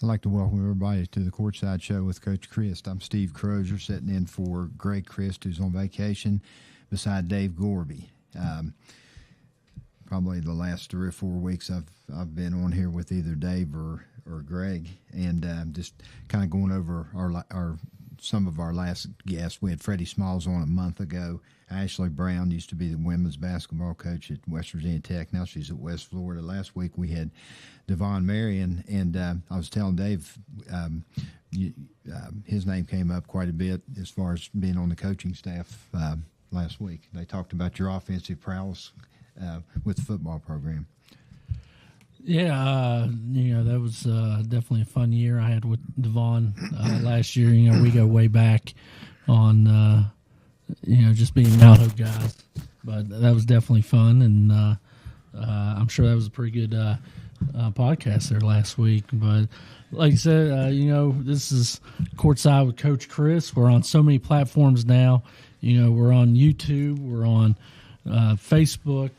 I'd like to welcome everybody to the Courtside Show with Coach Crist. I'm Steve Crozier, sitting in for Greg Crist, who's on vacation, beside Dave Gorby. Probably the last 3 or 4 weeks I've been on here with either Dave or Greg, and just kind of going over our some of our last guests. We had Freddie Smalls on a month ago. Ashley Brown used to be the women's basketball coach at West Virginia Tech. Now she's at West Florida. Last week we had Devon Marion, and I was telling Dave his name came up quite a bit as far as being on the coaching staff last week. They talked about your offensive prowess with the football program. Yeah, that was definitely a fun year I had with Devon last year. We go way back on, just being Mount Hope guys. But that was definitely fun, and I'm sure that was a pretty good podcast there last week. But like I said, this is Courtside with Coach Chris. We're on so many platforms now. We're on YouTube. We're on Facebook.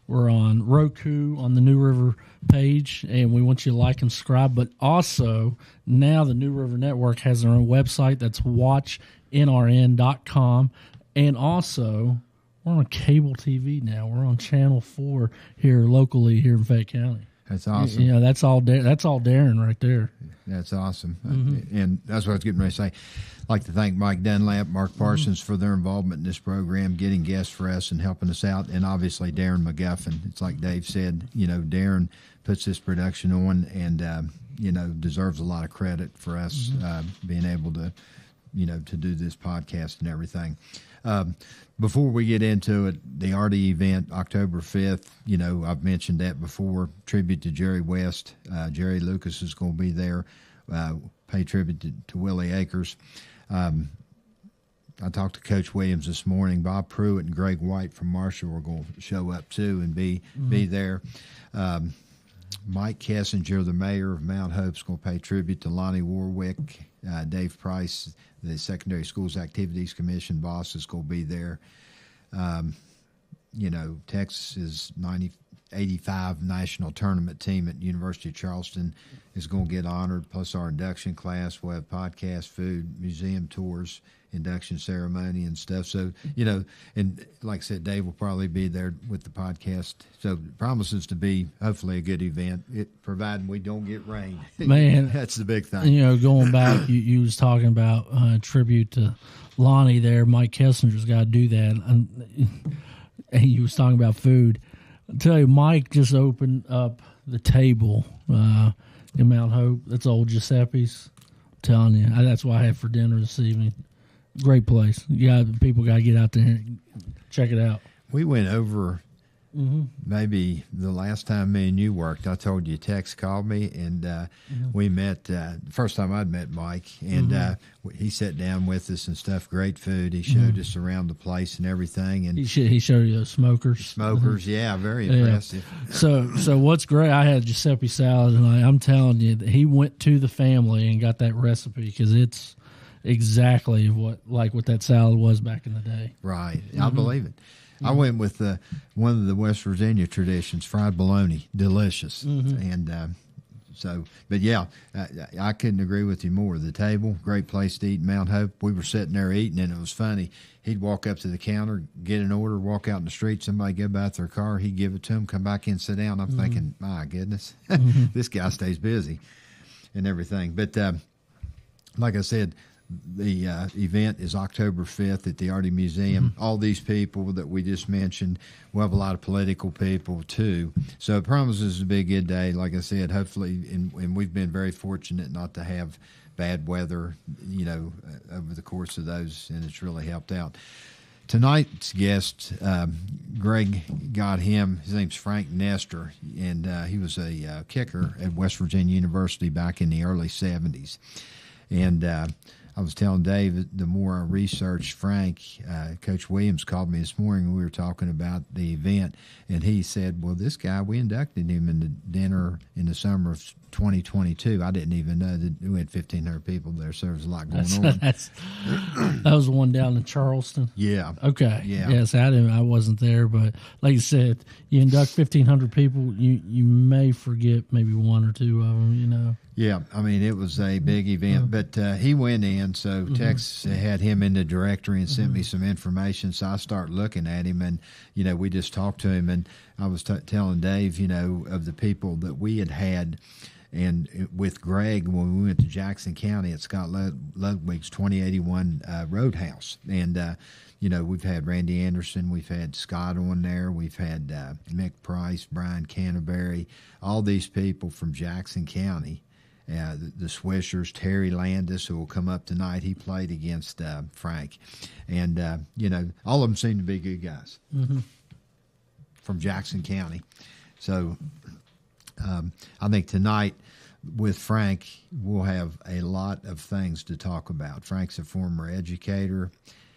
We're on Roku on the New River page, and we want you to like and subscribe. But also, now the New River Network has their own website. That's watchnrn.com. And also, we're on cable TV now. We're on Channel 4 here locally here in Fayette County. That's awesome. That's all Darren right there. That's awesome. Mm-hmm. And that's what I was getting ready to say. I'd like to thank Mike Dunlap, Mark Parsons for their involvement in this program, getting guests for us and helping us out, and obviously Darren McGuffin. It's like Dave said, Darren puts this production on and, deserves a lot of credit for us being able to, to do this podcast and everything. Before we get into it, the RD event, October 5th, I've mentioned that before, tribute to Jerry West. Jerry Lucas is going to be there, pay tribute to Willie Akers. I talked to Coach Williams this morning. Bob Pruitt and Greg White from Marshall are going to show up too and be there. Mike Kessinger, the mayor of Mount Hope, is going to pay tribute to Lonnie Warwick. Dave Price, the Secondary Schools Activities Commission boss, is going to be there. Texas's 85 national tournament team at University of Charleston is going to get honored, plus our induction class. We'll have podcast, food, museum tours, induction ceremony and stuff. So, and like I said, Dave will probably be there with the podcast. So it promises to be hopefully a good event, providing we don't get rain. Man, that's the big thing. Going back, you was talking about tribute to Lonnie there. Mike Kessinger's got to do that. And you was talking about food. I tell you, Mike just opened up the table in Mount Hope. That's old Giuseppe's. I'm telling you, that's what I had for dinner this evening. Great place. People got to get out there and check it out. We went over maybe the last time me and you worked. I told you Tex called me, and we met. The first time I'd met Mike, and he sat down with us and stuff. Great food. He showed us around the place and everything. And he showed you the smokers. Smokers, yeah, very impressive. So what's great? I had Giuseppe salad, and I'm telling you, that he went to the family and got that recipe because it's exactly what that salad was back in the day. Right, I believe it. I went with one of the West Virginia traditions, fried bologna, delicious. And but yeah, I couldn't agree with you more. The table, great place to eat in Mount Hope. We were sitting there eating, and it was funny. He'd walk up to the counter, get an order, walk out in the street, somebody go by with their car, he'd give it to him, come back in, sit down. I'm thinking, my goodness, this guy stays busy and everything. But like I said, the event is October 5th at the RD Museum. All these people that we just mentioned, we'll have a lot of political people too. So it promises to be a good day. Like I said, hopefully, and we've been very fortunate not to have bad weather, over the course of those, and it's really helped out. Tonight's guest, Greg got him. His name's Frank Nestor, and he was a kicker at West Virginia University back in the early 70s. And I was telling Dave, the more I researched Frank, Coach Williams called me this morning, and we were talking about the event, and he said, well, this guy, we inducted him in the dinner in the summer of 2022. I didn't even know that we had 1,500 people there, so there was a lot going on. That was the one down in Charleston? Yeah. Okay. Yeah. Yes, I wasn't there, but like you said, you induct 1,500 people, you may forget maybe one or two of them, Yeah, I mean, it was a big event, but he went in, so Texas had him in the directory and sent me some information, so I start looking at him, and, we just talked to him, and I was telling Dave, of the people that we had, and with Greg, when we went to Jackson County at Scott Ludwig's 2081 Roadhouse, and we've had Randy Anderson, we've had Scott on there, we've had Mick Price, Brian Canterbury, all these people from Jackson County. The Swishers, Terry Landis, who will come up tonight. He played against Frank. And, all of them seem to be good guys from Jackson County. So I think tonight with Frank, we'll have a lot of things to talk about. Frank's a former educator.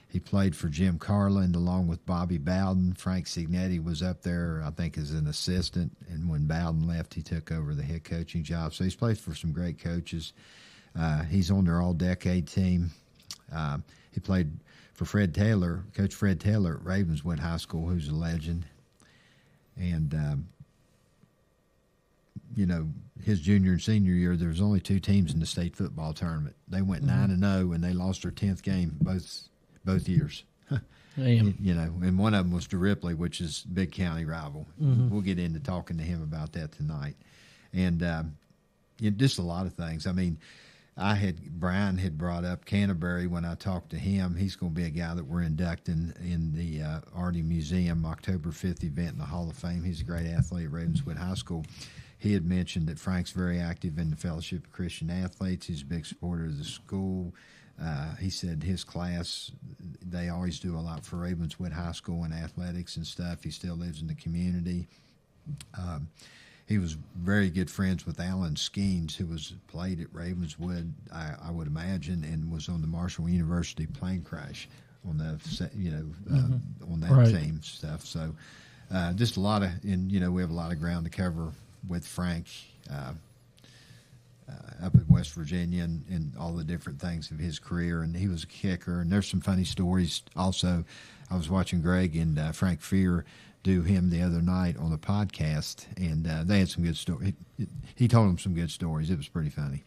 He played for Jim Carland along with Bobby Bowden. Frank Signetti was up there, I think, as an assistant. And when Bowden left, he took over the head coaching job. So he's played for some great coaches. He's on their all-decade team. He played for Fred Taylor, Coach Fred Taylor at Ravenswood High School, who's a legend. And, his junior and senior year, there was only 2 teams in the state football tournament. They went 9-0, and they lost their 10th game both years. And one of them was to Ripley, which is big county rival. We'll get into talking to him about that tonight. And just a lot of things. I mean, Brian had brought up Canterbury when I talked to him. He's going to be a guy that we're inducting in the Arty Museum October 5th event in the Hall of Fame. He's a great athlete at Ravenswood High School. He had mentioned that Frank's very active in the Fellowship of Christian Athletes. He's a big supporter of the school. He said his class, they always do a lot for Ravenswood High School and athletics and stuff. He still lives in the community. He was very good friends with Alan Skeens, who was played at Ravenswood, I would imagine, and was on the Marshall University plane crash on the on that team stuff. So just a lot of, and we have a lot of ground to cover with Frank. Up at West Virginia and all the different things of his career, and he was a kicker. And there's some funny stories. Also, I was watching Greg and Frank Fear do him the other night on the podcast, and they had some good stories. He told them some good stories. It was pretty funny.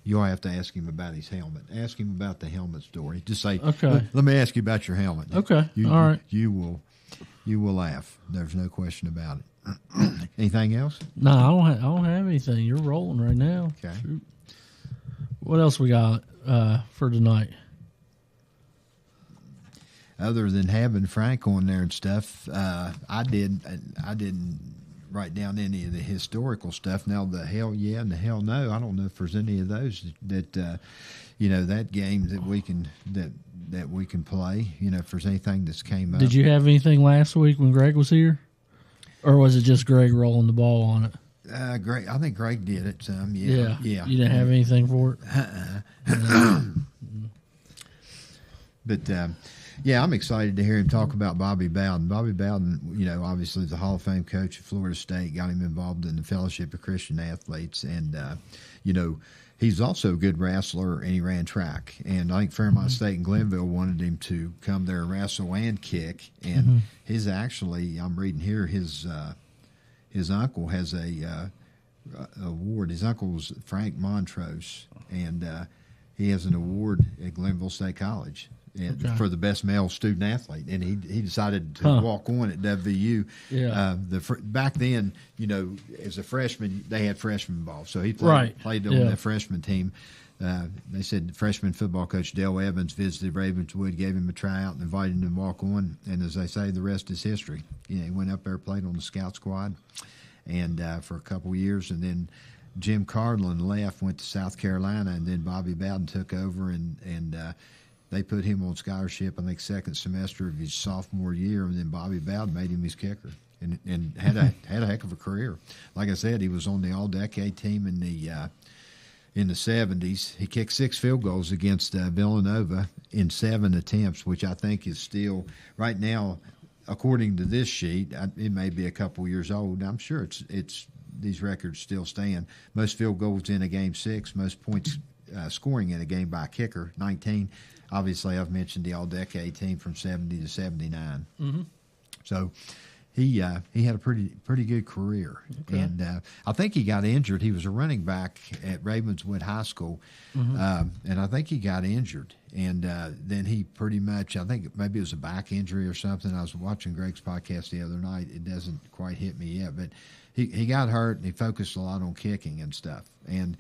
You'll have to ask him about his helmet. Ask him about the helmet story. Just say, okay, let me ask you about your helmet. Okay, all right. You will laugh. There's no question about it. Anything else? No, I don't have anything. You're rolling right now. Okay. Shoot. What else we got for tonight? Other than having Frank on there and stuff, I didn't write down any of the historical stuff. Now the hell yeah and the hell no. I don't know if there's any of those that that game that we can play. If there's anything that's came up. Did you have anything last week when Greg was here? Or was it just Greg rolling the ball on it? Greg, I think Greg did it some. Yeah. You didn't have anything for it? But, I'm excited to hear him talk about Bobby Bowden. Bobby Bowden, obviously is the Hall of Fame coach at Florida State, got him involved in the Fellowship of Christian Athletes. And, he's also a good wrestler, and he ran track. And I think Fairmont State and Glenville wanted him to come there and wrestle and kick. And I'm reading here, his uncle has a award. His uncle was Frank Montrose, and he has an award at Glenville State College for the best male student athlete. And he decided to walk on at WVU. Yeah. Back then, as a freshman, they had freshman ball. So he played on the freshman team. They said freshman football coach Dale Evans visited Ravenswood, gave him a tryout, and invited him to walk on. And as they say, the rest is history. He went up there, played on the scout squad, and for a couple of years, and then Jim Carlin left, went to South Carolina, and then Bobby Bowden took over, and they put him on scholarship, I think, second semester of his sophomore year, and then Bobby Bowden made him his kicker, and had a heck of a career. Like I said, he was on the all-decade team in the 70s. He kicked 6 field goals against Villanova in 7 attempts, which I think is still, right now, according to this sheet, it may be a couple years old. I'm sure it's these records still stand. Most field goals in a game, 6. Most points scoring in a game by a kicker, 19. Obviously, I've mentioned the all-decade team from 70 to 79. Mm-hmm. So he had a pretty good career, and I think he got injured. He was a running back at Ravenswood High School, and I think he got injured, and then he pretty much, I think maybe it was a back injury or something. I was watching Greg's podcast the other night. It doesn't quite hit me yet, but he got hurt, and he focused a lot on kicking and stuff, and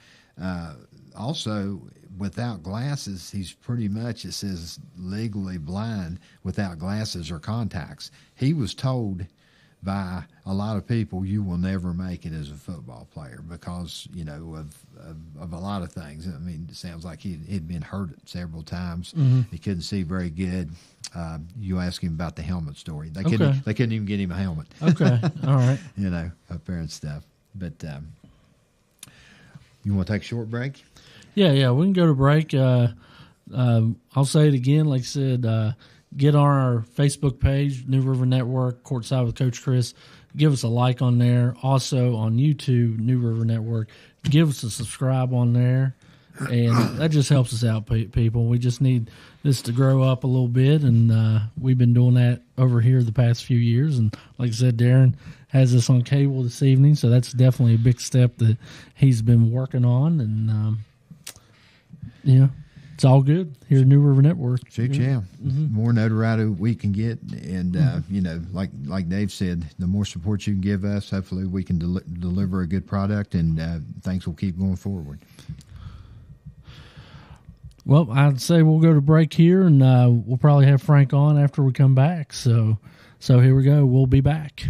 also without glasses, he's pretty much, it says, legally blind without glasses or contacts. He was told by a lot of people, you will never make it as a football player because, of a lot of things. I mean, it sounds like he'd been hurt several times. He couldn't see very good. You ask him about the helmet story. They couldn't even get him a helmet. Okay, all right. Up there and stuff. But you want to take a short break? Yeah, we can go to break. I'll say it again, like I said, get on our Facebook page, New River Network, Courtside with Coach Crist. Give us a like on there. Also on YouTube, New River Network. Give us a subscribe on there. And that just helps us out, people. We just need this to grow up a little bit, and we've been doing that over here the past few years. And like I said, Darren has us on cable this evening, so that's definitely a big step that he's been working on. And, it's all good here at New River Network. Shoot, yeah. More notoriety we can get, and like Dave said, the more support you can give us, hopefully we can deliver a good product, and things will keep going forward. Well, I'd say we'll go to break here, and we'll probably have Frank on after we come back. So here we go. We'll be back.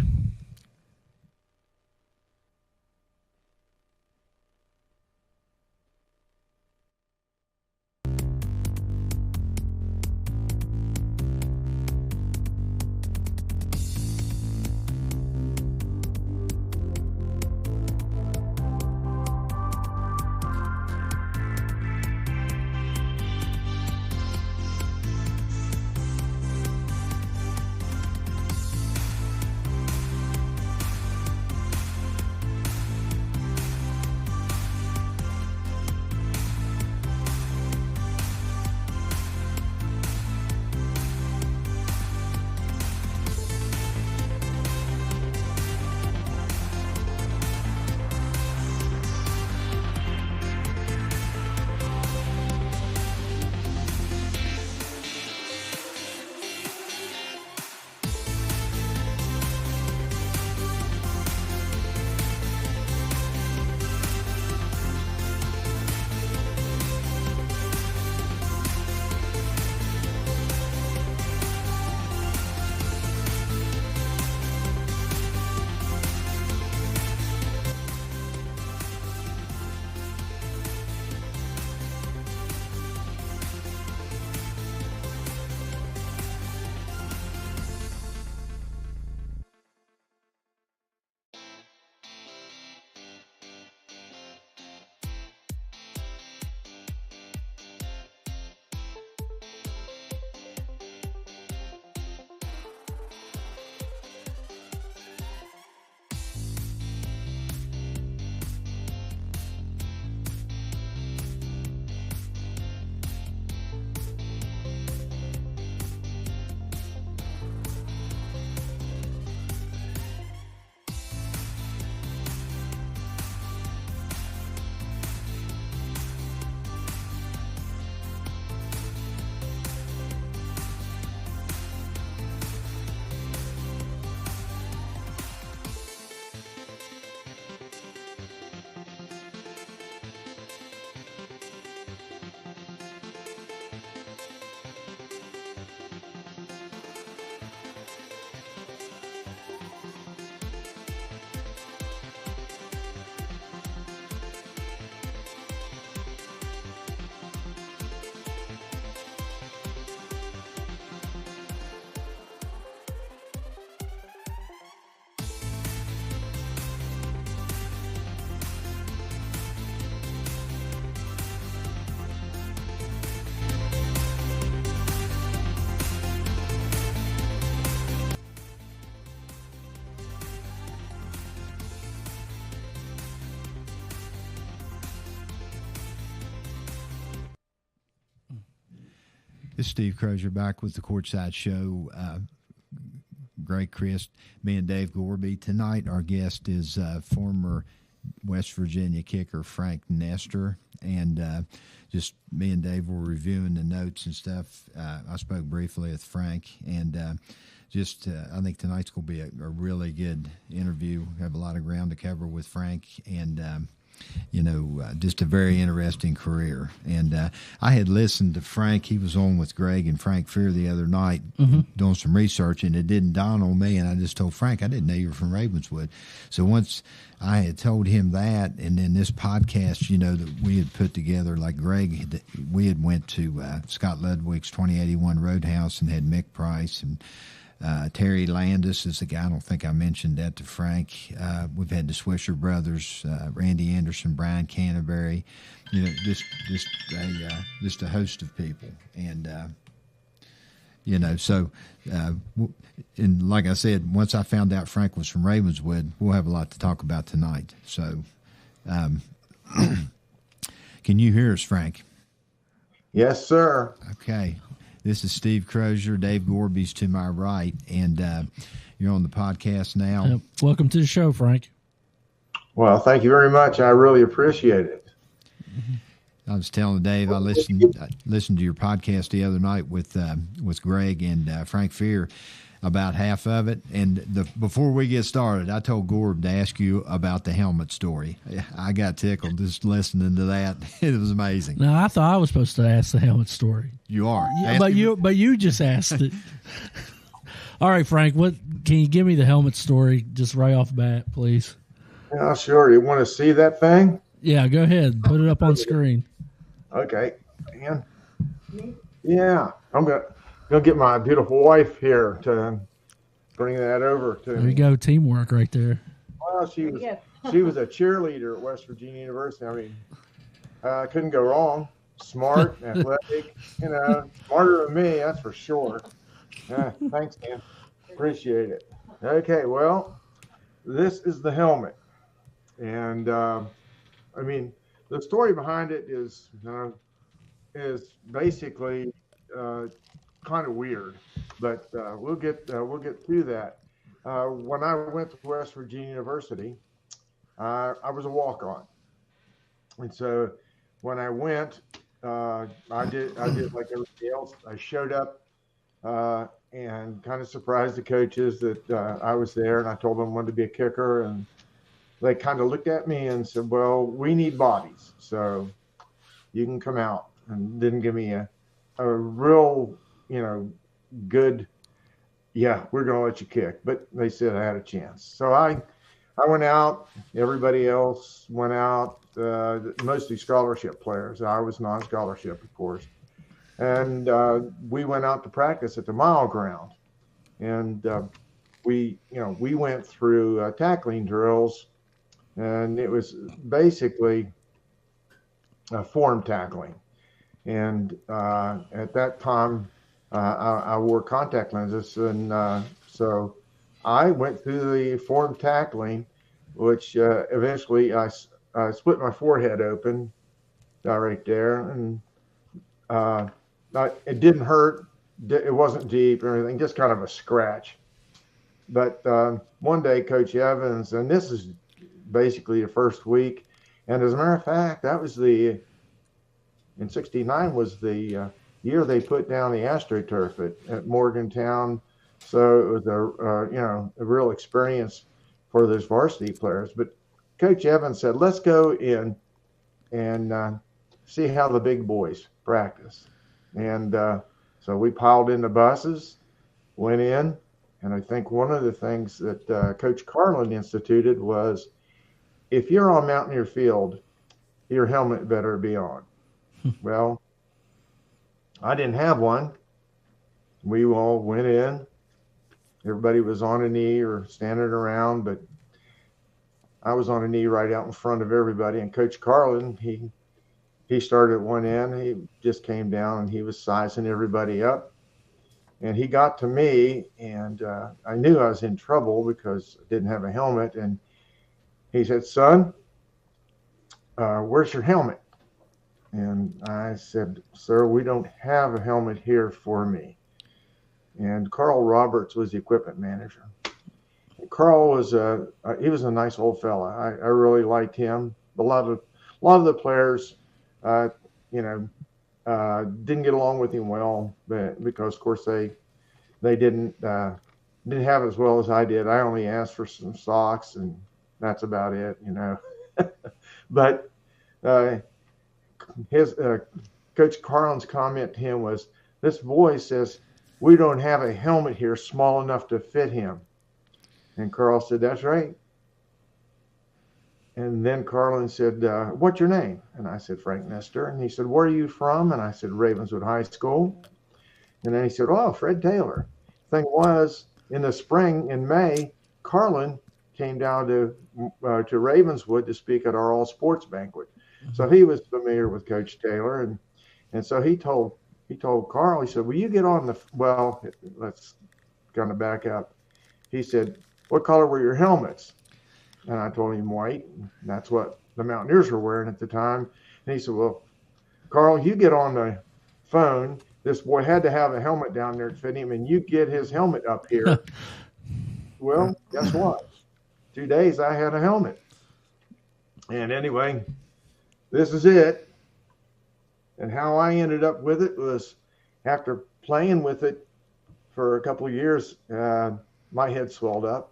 This is Steve Crozier back with the Courtside Show. great Crist, me and Dave Gorby. Tonight, our guest is former West Virginia kicker Frank Nestor, and just me and Dave were reviewing the notes and stuff. I spoke briefly with Frank, and I think tonight's going to be a really good interview. We have a lot of ground to cover with Frank, and just a very interesting career. And I had listened to Frank. He was on with Greg and Frank Fear the other night doing some research, and it didn't dawn on me. And I just told Frank, I didn't know you were from Ravenswood. So once I had told him that, and then this podcast, that we had put together, like Greg, we had went to Scott Ludwig's 2081 Roadhouse and had Mick Price and Terry Landis is the guy. I don't think I mentioned that to Frank. We've had the Swisher brothers, Randy Anderson, Brian Canterbury, just a host of people. And, and like I said, once I found out Frank was from Ravenswood, we'll have a lot to talk about tonight. So can you hear us, Frank? Yes, sir. Okay. This is Steve Crozier. Dave Gorby's to my right, and you're on the podcast now. Welcome to the show, Frank. Well, thank you very much. I really appreciate it. I was telling Dave I listened to your podcast the other night with Greg and Frank Fear, about half of it. And before we get started, I told Gorb to ask you about the helmet story. I got tickled just listening to that. It was amazing. No, I thought I was supposed to ask the helmet story. You are. Yeah, but you just asked it. All right, Frank, can you give me the helmet story just right off the bat, please? Yeah, sure. You want to see that thing? Yeah, go ahead. Put it up on screen. Okay. Man. Yeah. I'm gonna get my beautiful wife here to bring that over to There you go, teamwork right there. Well, she was a cheerleader at West Virginia University. I mean, couldn't go wrong. Smart, athletic, smarter than me, that's for sure. Thanks, Dan. Appreciate it. Okay, well, this is the helmet. And, the story behind it is basically kind of weird, but we'll get through that. When I went to West Virginia University, I was a walk-on, and so when I went, I did like everybody else. I showed up and kind of surprised the coaches that I was there, and I told them I wanted to be a kicker, and they kind of looked at me and said, "Well, we need bodies, so you can come out," and didn't give me a real good, yeah, we're going to let you kick. But they said I had a chance. So I went out. Everybody else went out, mostly scholarship players. I was non-scholarship, of course. And we went out to practice at the mile ground. And we went through tackling drills. And it was basically form tackling. And at that time, I wore contact lenses, and so I went through the form tackling, which eventually I split my forehead open right there, and it didn't hurt. It wasn't deep or anything, just kind of a scratch. But one day, Coach Evans, and this is basically the first week, and as a matter of fact, that was in '69 was the year they put down the AstroTurf at Morgantown. So it was a real experience for those varsity players. But Coach Evans said, let's go in and see how the big boys practice. And so we piled in the buses, went in, and I think one of the things that Coach Carlin instituted was, if you're on Mountaineer Field, your helmet better be on. Well, I didn't have one. We all went in. Everybody was on a knee or standing around, but I was on a knee right out in front of everybody. And Coach Carlin, he started at one end. He just came down and he was sizing everybody up. And he got to me, and I knew I was in trouble because I didn't have a helmet. And he said, son, where's your helmet? And I said, sir, we don't have a helmet here for me. and Carl Roberts was the equipment manager. And Carl was he was a nice old fella. I really liked him. A lot of the players, didn't get along with him well, but because of course they didn't have as well as I did. I only asked for some socks, and that's about it, But his Coach Carlin's comment to him was, "This boy says we don't have a helmet here small enough to fit him." And Carl said, "That's right." And then Carlin said, "What's your name?" And I said, "Frank Nestor." And he said, "Where are you from?" And I said, "Ravenswood High School." And then he said, "Oh, Fred Taylor." Thing was, in the spring, in May, Carlin came down to Ravenswood to speak at our all sports banquet. So he was familiar with Coach Taylor, and so he told Carl, he said, "Will you get on let's kind of back up." He said, "What color were your helmets?" And I told him white. And that's what the Mountaineers were wearing at the time. And he said, "Well, Carl, you get on the phone. This boy had to have a helmet down there to fit him, and you get his helmet up here." Well, guess what? 2 days I had a helmet. And anyway, this is it. And how I ended up with it was, after playing with it for a couple of years, my head swelled up,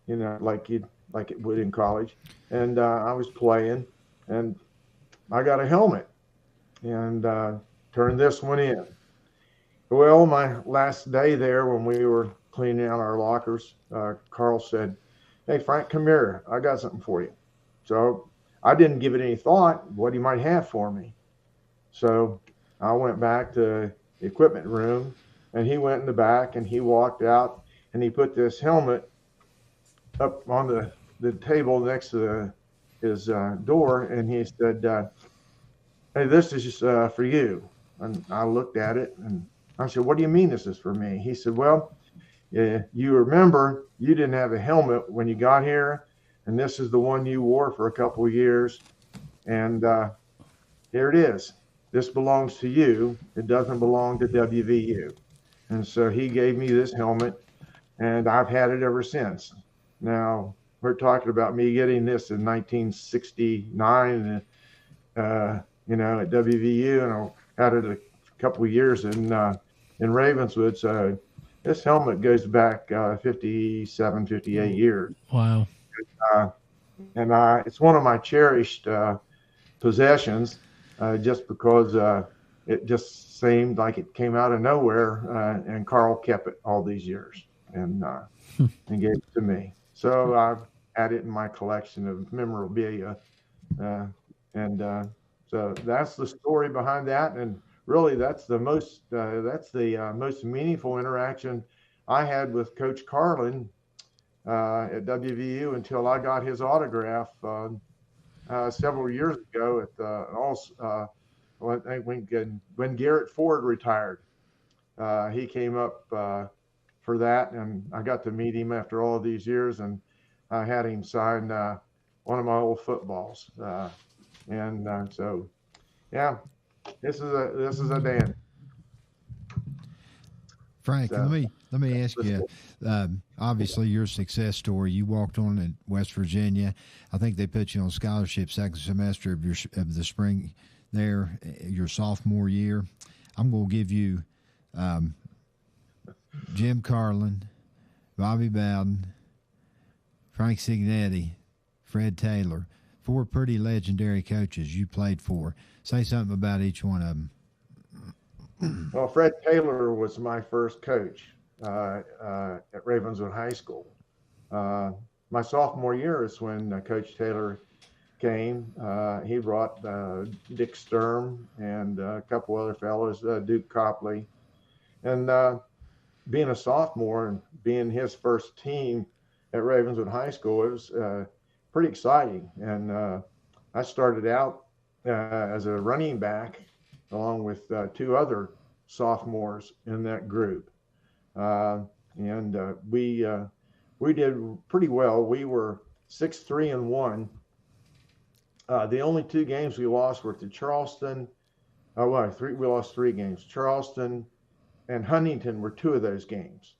like it would in college. And I was playing, and I got a helmet and turned this one in. Well, my last day there, when we were cleaning out our lockers, Carl said, "Hey, Frank, come here. I got something for you." So I didn't give it any thought what he might have for me. So I went back to the equipment room, and he went in the back, and he walked out, and he put this helmet up on the table next to his door, and he said, "Hey, this is for you." And I looked at it, and I said, "What do you mean this is for me?" He said, "Well, you remember you didn't have a helmet when you got here, and this is the one you wore for a couple of years, and here it is. This belongs to you. It doesn't belong to WVU." And so he gave me this helmet, and I've had it ever since. Now, we're talking about me getting this in 1969, at WVU, and I had it a couple of years in Ravenswood. So this helmet goes back 57, 58 years. Wow. And it's one of my cherished possessions, just because it just seemed like it came out of nowhere, and Carl kept it all these years and gave it to me. So I've had it in my collection of memorabilia, so that's the story behind that. And really, that's the most meaningful interaction I had with Coach Carlin at WVU until I got his autograph several years ago at when Garrett Ford retired. He came up for that, and I got to meet him after all of these years, and I had him sign one of my old footballs, so yeah, this is a Dan. Frank, let me ask you. Obviously, your success story. You walked on at West Virginia. I think they put you on scholarship second semester of the spring there, your sophomore year. I'm going to give you Jim Carlin, Bobby Bowden, Frank Signetti, Fred Taylor, 4 pretty legendary coaches you played for. Say something about each one of them. Well, Fred Taylor was my first coach at Ravenswood High School. My sophomore year is when Coach Taylor came. He brought Dick Sturm and a couple other fellows, Duke Copley. And being a sophomore and being his first team at Ravenswood High School, it was pretty exciting. And I started out as a running back along with 2 other sophomores in that group. We did pretty well. We were 6-3-1. The only 2 games we lost were to Charleston. We lost 3 games: Charleston, and Huntington were two of those games.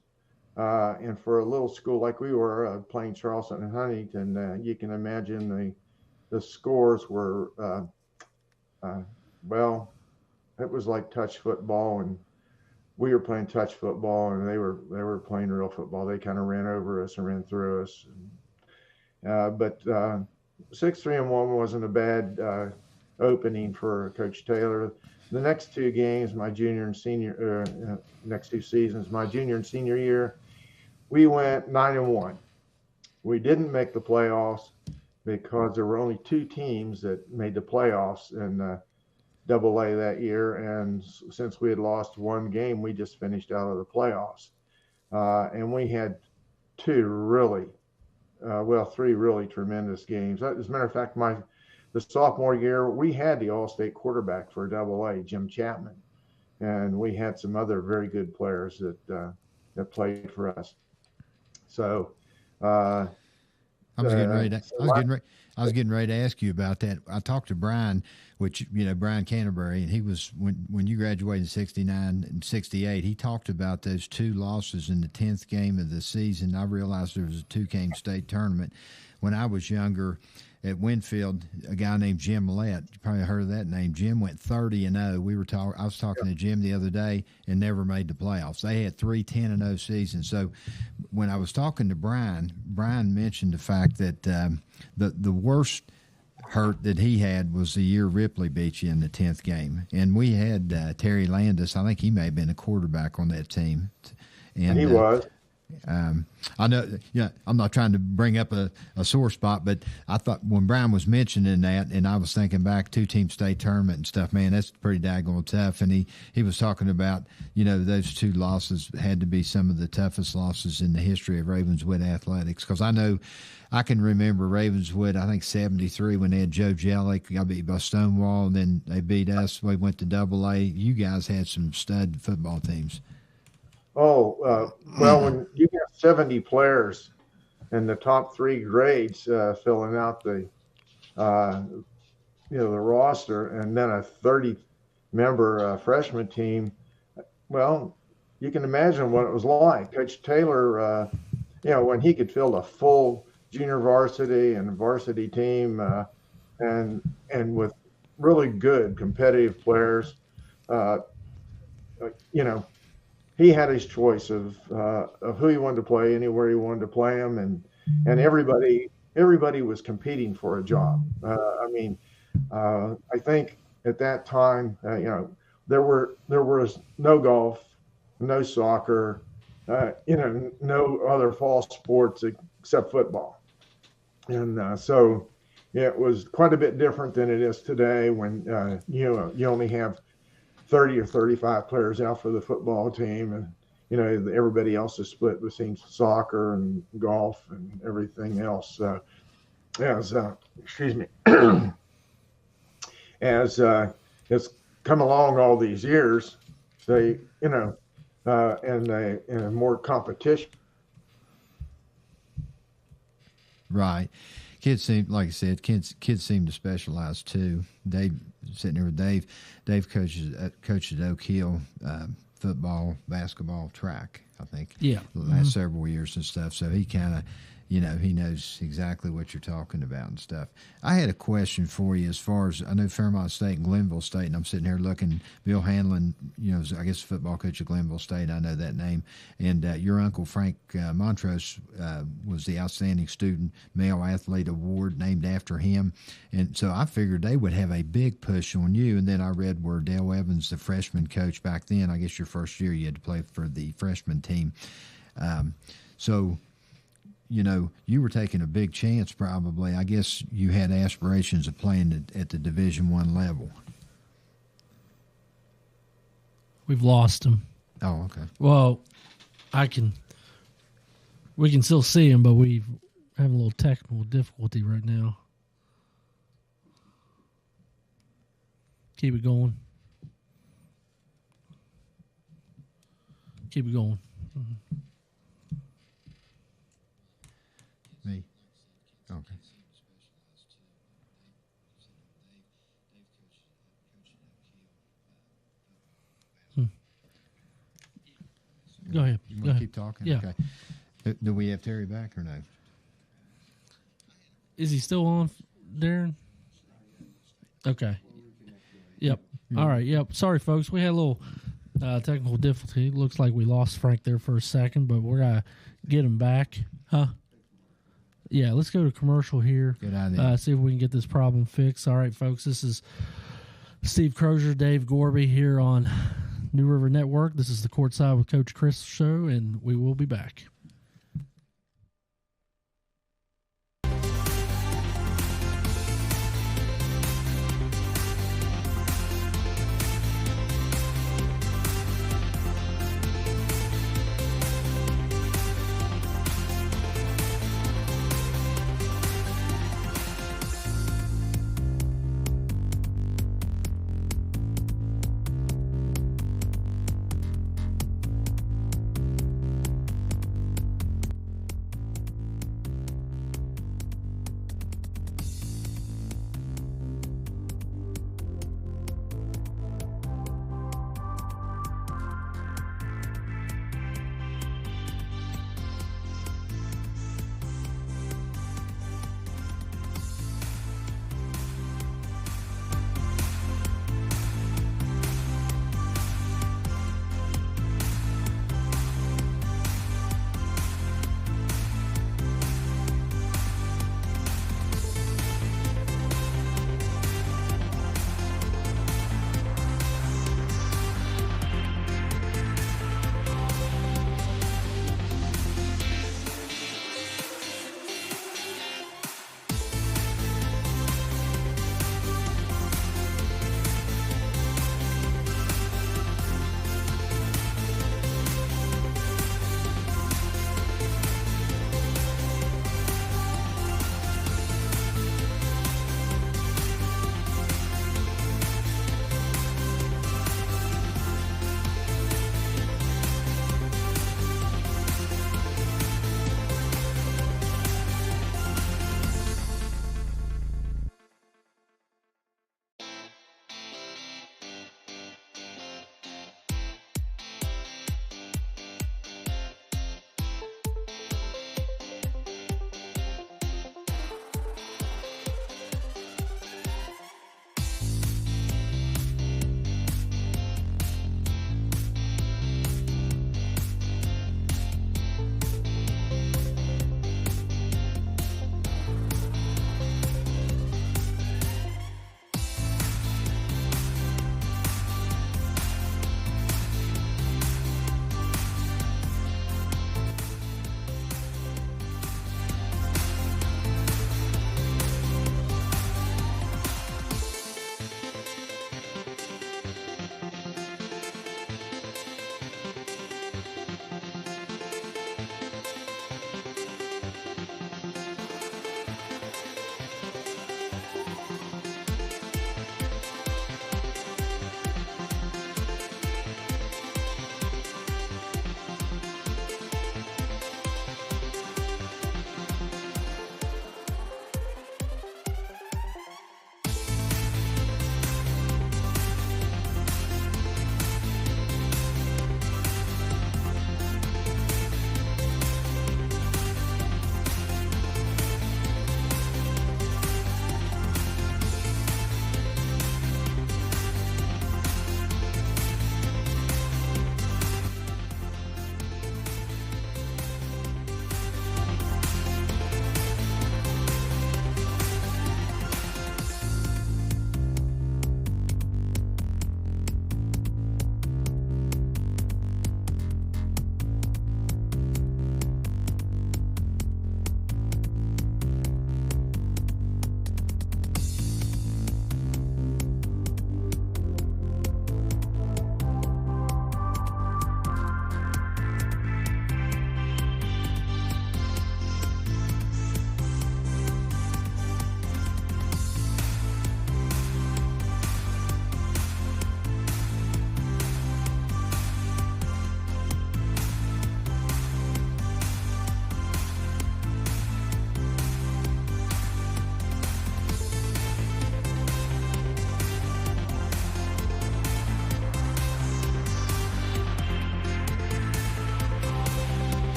And for a little school like we were, playing Charleston and Huntington, you can imagine the scores were, well, it was like touch football, and we were playing touch football, and they were playing real football. They kind of ran over us and ran through us. But 6-3-1 wasn't a bad opening for Coach Taylor. The next two games, my junior and senior, next two seasons, my junior and senior year, we went 9-1. We didn't make the playoffs because there were only two teams that made the playoffs in AA that year, and since we had lost one game, we just finished out of the playoffs. And we had three really tremendous games. As a matter of fact, the sophomore year, we had the All-State quarterback for AA, Jim Chapman, and we had some other very good players that played for us. So I was getting ready to ask you about that. I talked to Brian, Brian Canterbury, and he was when you graduated in 69 and 68, he talked about those two losses in the 10th game of the season. I realized there was a 2-game state tournament. When I was younger at Winfield, a guy named Jim Lett, you probably heard of that name. Jim went 30-0. I was talking to Jim the other day and never made the playoffs. They had 3 10-0 seasons. So when I was talking to Brian mentioned the fact that the worst hurt that he had was the year Ripley beat you in the 10th game. And we had Terry Landis. I think he may have been a quarterback on that team. And he was. I know, I'm not trying to bring up a sore spot, but I thought when Brian was mentioning that, and I was thinking back 2-team state tournament and stuff, man, that's pretty daggone tough. And he was talking about, those two losses had to be some of the toughest losses in the history of Ravenswood athletics. Because I can remember Ravenswood, I think 73 when they had Joe Jellick, got beat by Stonewall, and then they beat us. We went to AA. You guys had some stud football teams. Well, when you have 70 players in the top 3 grades filling out the roster, and then a 30-member freshman team, well, you can imagine what it was like. Coach Taylor, when he could field a full junior varsity and varsity team, and with really good competitive players, he had his choice of who he wanted to play, anywhere he wanted to play him, and everybody was competing for a job. I think at that time, there was no golf, no soccer, no other fall sports except football, and so it was quite a bit different than it is today when you only have 30 or 35 players out for the football team, and everybody else is split between soccer and golf and everything else. Excuse me, as it's come along all these years, they and more competition. Right. Kids seem, like I said, kids seem to specialize too. Dave, sitting here with Dave. Dave coaches at Oak Hill football, basketball, track. I think. Yeah. The last several years and stuff. So he kind of, he knows exactly what you're talking about and stuff. I had a question for you as far as, I know Fairmont State and Glenville State, and I'm sitting here looking, Bill Hanlon, I guess football coach at Glenville State, I know that name, and your uncle Frank Montrose was the Outstanding Student Male Athlete Award named after him, and so I figured they would have a big push on you, and then I read where Dale Evans, the freshman coach back then, I guess your first year you had to play for the freshman team, so you were taking a big chance probably. I guess you had aspirations of playing at the Division I level. We've lost him. Oh, okay. Well, we can still see him, but we have a little technical difficulty right now. Keep it going. Keep it going. Mm-hmm. Me? Okay. Go ahead. You Go want to ahead. keep talking? Yeah. Okay. Do we have Terry back or no? Is he still on, Darren? Okay. Yep. All right. Yep. Sorry, folks. We had a little technical difficulty. Looks like we lost Frank there for a second, but we're going to get him back. Huh? Yeah, let's go to commercial here. Good idea. See if we can get this problem fixed. All right, folks. This is Steve Crozier, Dave Gorby here on New River Network. This is the Courtside with Coach Crist show, and we will be back.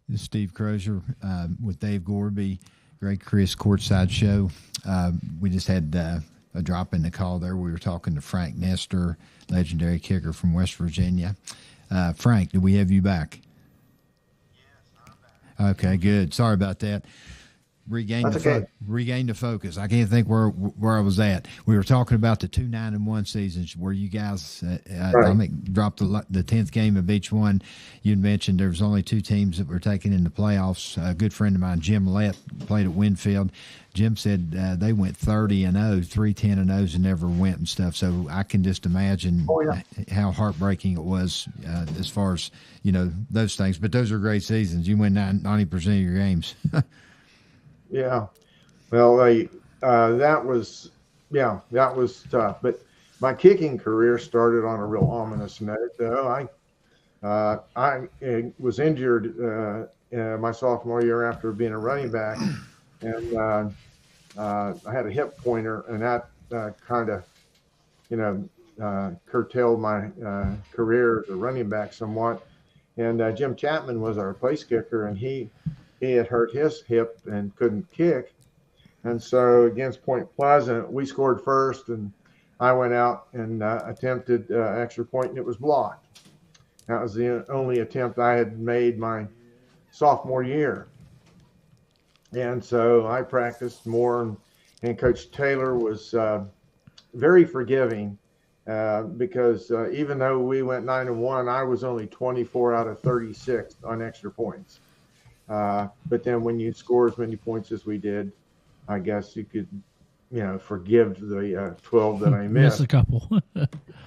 This is Steve Crozier with Dave Gorby, Great Crist Courtside Show. We just had a drop in the call there. We were talking to Frank Nestor, legendary kicker from West Virginia. Frank, do we have you back? Yes, I'm back. Okay, good. Sorry about that. Regain the focus. I can't think where I was at. We were talking about the 2 9-1 seasons where you guys I think dropped the 10th game of each one. You mentioned there was only 2 teams that were taken in the playoffs. A good friend of mine, Jim Lett, played at Winfield. Jim said they went 30-0, 3 10-0s, and never went and stuff. So I can just imagine how heartbreaking it was as far as those things. But those are great seasons. You win 90% of your games. Yeah, well, that was tough. But my kicking career started on a real ominous note. Though I was injured my sophomore year after being a running back, and I had a hip pointer, and that kind of curtailed my career as a running back somewhat. And Jim Chapman was our place kicker, and he had hurt his hip and couldn't kick. And so against Point Pleasant, we scored first, and I went out and attempted extra point, and it was blocked. That was the only attempt I had made my sophomore year. And so I practiced more, and Coach Taylor was very forgiving because even though we went 9-1, I was only 24 out of 36 on extra points. But then when you score as many points as we did, I guess you could, forgive the 12 that I missed. Miss a couple.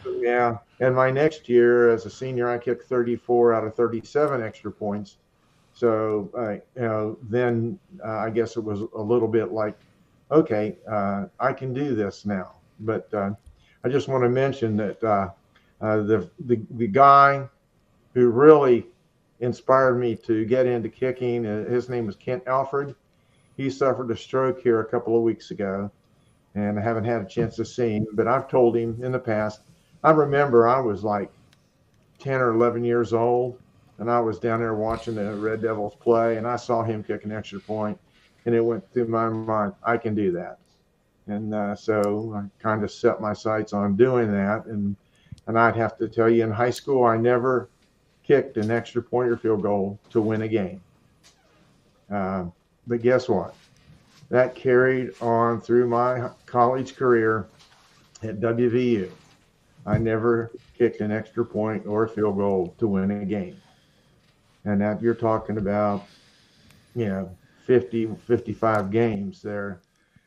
Yeah. And my next year as a senior, I kicked 34 out of 37 extra points. So, then I guess it was a little bit like, okay, I can do this now. But I just want to mention that the guy who really inspired me to get into kicking, his name was Kent Alfred. He suffered a stroke here a couple of weeks ago, and I haven't had a chance to see him, but I've told him in the past. I remember I was like 10 or 11 years old, and I was down there watching the Red Devils play, and I saw him kick an extra point, and it went through my mind, I can do that. And so I kind of set my sights on doing that, and I'd have to tell you, in high school, I never kicked an extra point or field goal to win a game. But guess what? That carried on through my college career at WVU. I never kicked an extra point or a field goal to win a game. And that you're talking about, 50, 55 games there.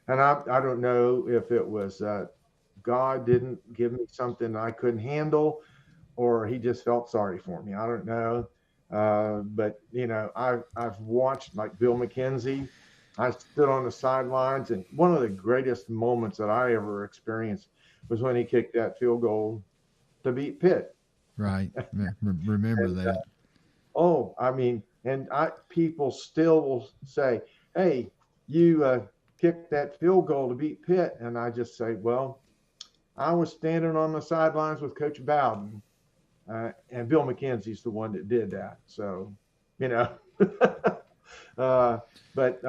And I don't know if it was God didn't give me something I couldn't handle, or he just felt sorry for me. I don't know. But, I've watched like Bill McKenzie. I stood on the sidelines, and one of the greatest moments that I ever experienced was when he kicked that field goal to beat Pitt. Right. Remember that. People still will say, hey, you kicked that field goal to beat Pitt. And I just say, well, I was standing on the sidelines with Coach Bowden. And Bill McKenzie's the one that did that. So, but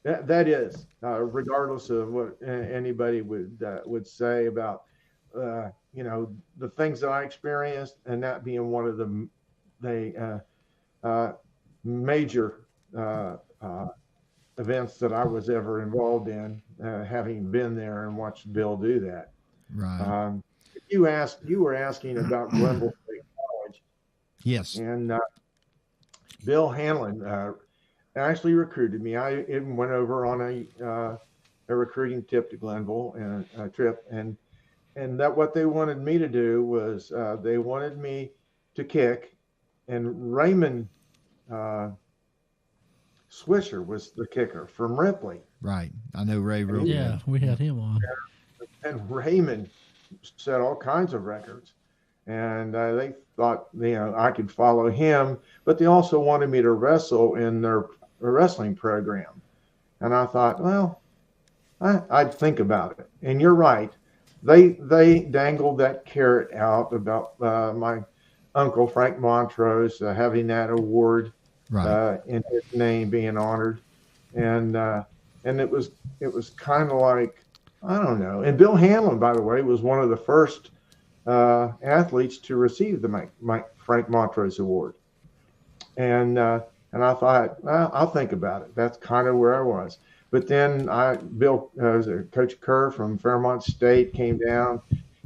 that is, regardless of what anybody would say about, the things that I experienced, and that being one of the major events that I was ever involved in, having been there and watched Bill do that. Right. You were asking about Glenville State College. Yes. And Bill Hanlon actually recruited me. I even went over on a recruiting trip to Glenville and that what they wanted me to do was they wanted me to kick, and Raymond Swisher was the kicker from Ripley. Right. I know Ray real good. Yeah, we had him on. And Raymond set all kinds of records, and they thought I could follow him, but they also wanted me to wrestle in their wrestling program. And I thought, well, I'd think about it. And you're right, they dangled that carrot out about my uncle Frank Montrose having that award Right. in his name being honored, and it was kind of like, I don't know. And Bill Hamlin, by the way, was one of the first athletes to receive the Frank Montrose Award, and I thought, well, I'll think about it. That's kind of where I was. But then Coach Kerr from Fairmont State came down,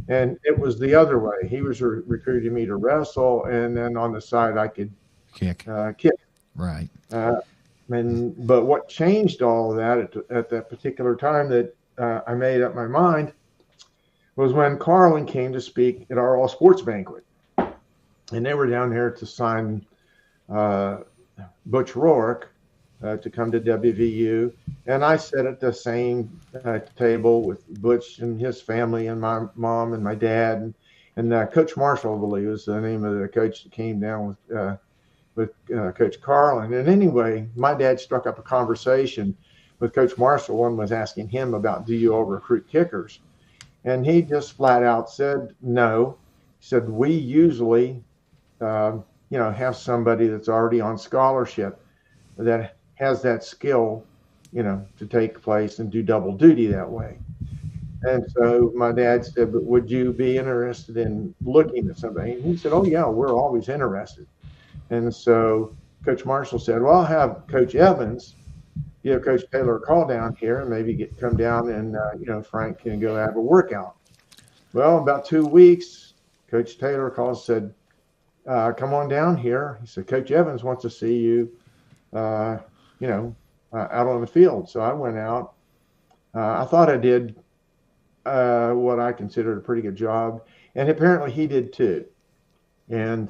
and it was the other way. He was recruiting me to wrestle, and then on the side I could Kick. kick. Right. But what changed all of that at that particular time that I made up my mind was when Carlin came to speak at our all sports banquet, and they were down here to sign Butch Rourke to come to WVU, and I sat at the same table with Butch and his family and my mom and my dad and Coach Marshall, I believe, was the name of the coach that came down with Coach Carlin. And anyway, my dad struck up a conversation with Coach Marshall and was asking him about, do you all recruit kickers? And he just flat out said no. He said, we usually have somebody that's already on scholarship that has that skill, to take place and do double duty that way. And so my dad said, but would you be interested in looking at somebody? And he said, oh yeah, we're always interested. And so Coach Marshall said, well, I'll have Coach Evans give Coach Taylor a call down here and maybe come down and, Frank can go have a workout. Well, about 2 weeks, Coach Taylor called and said, come on down here. He said, Coach Evans wants to see you, out on the field. So I went out. I thought I did what I considered a pretty good job. And apparently he did too. And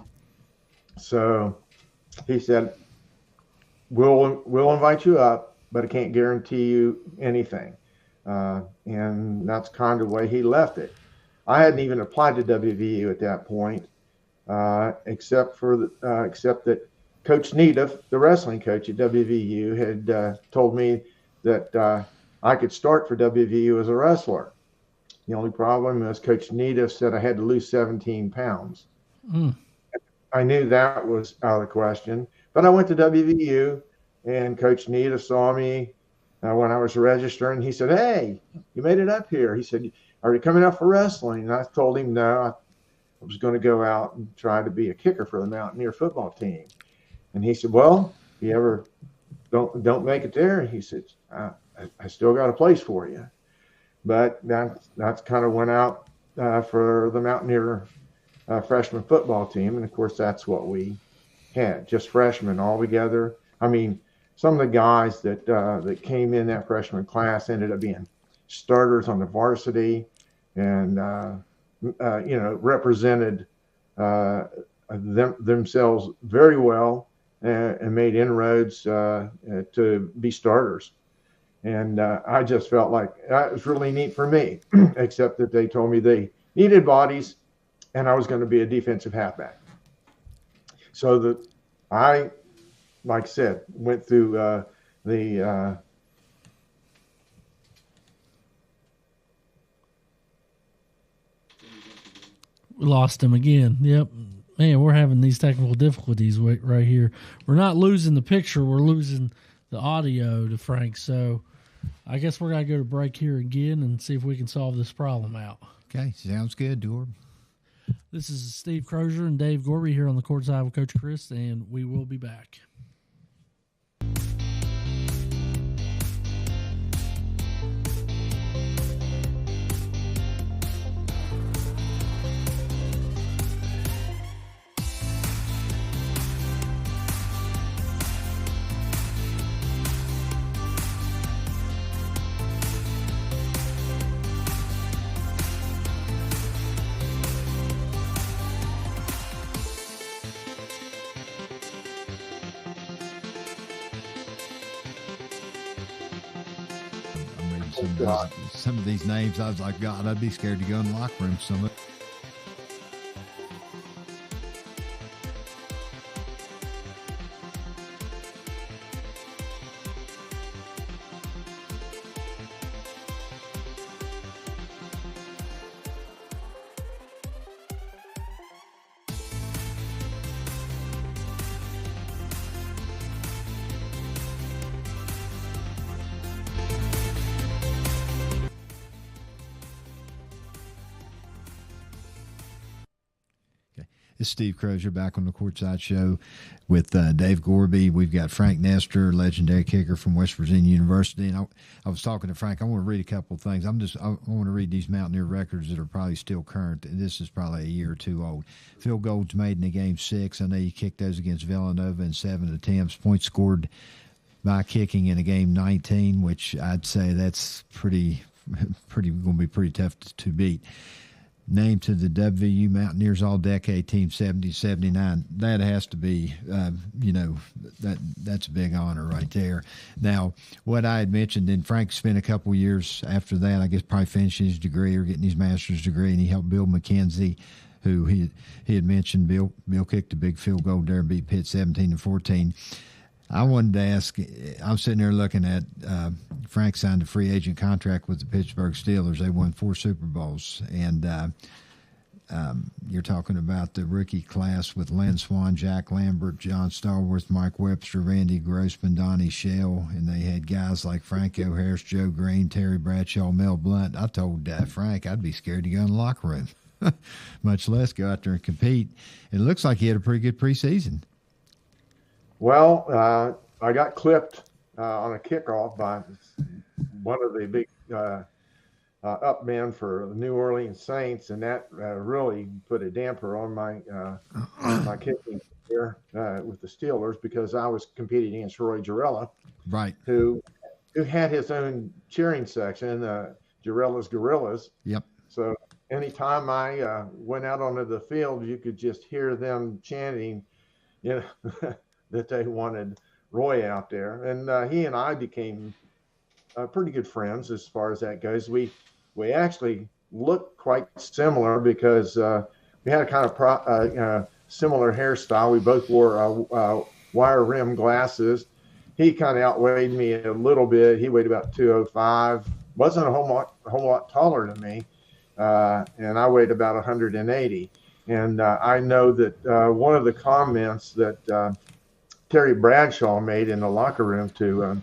so he said, we'll invite you up, but I can't guarantee you anything. And that's kind of the way he left it. I hadn't even applied to WVU at that point, except that Coach Needham, the wrestling coach at WVU, had told me that I could start for WVU as a wrestler. The only problem is Coach Needham said I had to lose 17 pounds. Mm. I knew that was out of the question, but I went to WVU, and Coach Needham saw me when I was registering. He said, hey, you made it up here. He said, are you coming out for wrestling? And I told him no, I was going to go out and try to be a kicker for the Mountaineer football team. And he said, well, if you ever don't make it there, he said, I still got a place for you. But that's kind of went out for the Mountaineer freshman football team. And of course, that's what we had, just freshmen all together. I mean, some of the guys that came in that freshman class ended up being starters on the varsity and, represented themselves very well and made inroads to be starters. And I just felt like it was really neat for me, except that they told me they needed bodies and I was going to be a defensive halfback. So I, like I said, went through we lost him again. Yep. Man, we're having these technical difficulties right here. We're not losing the picture. We're losing the audio to Frank. So I guess we're going to go to break here again and see if we can solve this problem out. Okay. Sounds good, Dorb. This is Steve Crozier and Dave Gorby here on the Courtside with Coach Crist, and we will be back. Some of these names, I was like, God, I'd be scared to go in the locker room. Some of It's Steve Crozier back on the Courtside Show with Dave Gorby. We've got Frank Nestor, legendary kicker from West Virginia University. And I was talking to Frank. I want to read a couple of things. I want to read these Mountaineer records that are probably still current. This is probably a year or two old. Field goals made in the game 6. I know you kicked those against Villanova in 7 attempts. Points scored by kicking in a game 19, which I'd say that's pretty going to be pretty tough to beat. Named to the WVU Mountaineers All-Decade Team 70-79. That has to be, that's a big honor right there. Now, what I had mentioned, and Frank spent a couple years after that, I guess probably finishing his degree or getting his master's degree, and he helped Bill McKenzie, who he had mentioned. Bill kicked a big field goal there and beat Pitt 17-14. I wanted to ask, I'm sitting there looking at Frank signed a free agent contract with the Pittsburgh Steelers. They won 4 Super Bowls. And you're talking about the rookie class with Len Swan, Jack Lambert, John Starworth, Mike Webster, Randy Grossman, Donnie Shell. And they had guys like Franco Harris, Joe Green, Terry Bradshaw, Mel Blunt. I told Frank I'd be scared to go in the locker room, much less go out there and compete. It looks like he had a pretty good preseason. Well, I got clipped on a kickoff by one of the big up men for the New Orleans Saints, and that really put a damper on my kicking career with the Steelers, because I was competing against Roy Jarella, right? Who had his own cheering section, Jarella's Gorillas. Yep. So anytime I went out onto the field, you could just hear them chanting, that they wanted Roy out there. And he and I became pretty good friends as far as that goes. We actually looked quite similar because we had a kind of similar hairstyle. We both wore wire rim glasses. He kind of outweighed me a little bit. He weighed about 205. Wasn't a whole lot taller than me. And I weighed about 180. And I know that one of the comments that Terry Bradshaw made in the locker room to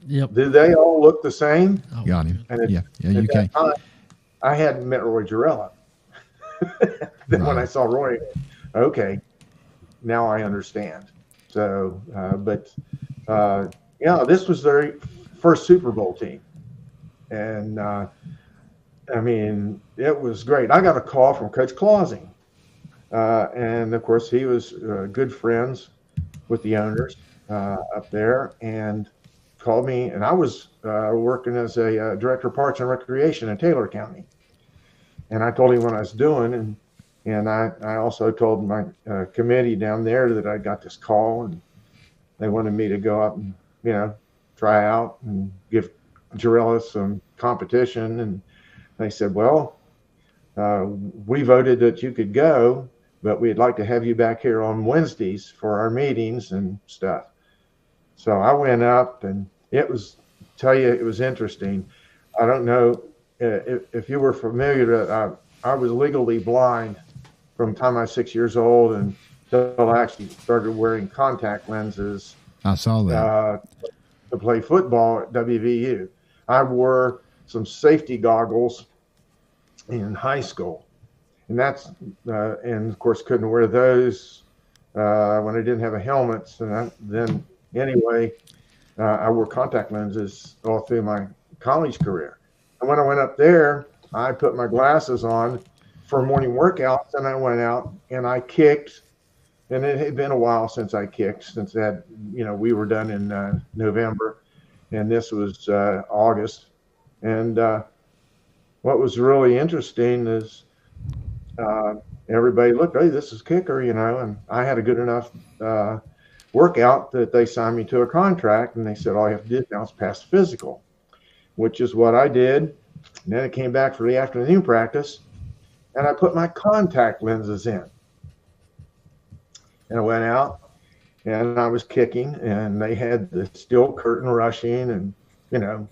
Yep. Do they all look the same? Oh, got him. And Yeah, you can. I hadn't met Roy Jarella. Then when I saw Roy, okay, now I understand. So, this was their first Super Bowl team. And, it was great. I got a call from Coach Clausing. And, of course, he was good friends with the owners up there, and called me. And I was working as a director of parks and recreation in Taylor County. And I told him what I was doing. And I also told my committee down there that I got this call, and they wanted me to go up and, try out and give Jarella some competition. And they said, well, we voted that you could go, but we'd like to have you back here on Wednesdays for our meetings and stuff. So I went up, and it was interesting. I don't know if you were familiar, I was legally blind from the time I was 6 years old until I actually started wearing contact lenses. I saw that. To play football at WVU. I wore some safety goggles in high school, and and of course couldn't wear those when I didn't have a helmet. So then anyway, I wore contact lenses all through my college career. And when I went up there, I put my glasses on for morning workouts, and I went out and I kicked. And it had been a while since I kicked, since that, we were done in November, and this was August. And what was really interesting is everybody looked, hey, this is kicker, and I had a good enough workout that they signed me to a contract, and they said, all you have to do now is pass physical, which is what I did. And then I came back for the afternoon practice, and I put my contact lenses in. And I went out, and I was kicking, and they had the steel curtain rushing, and I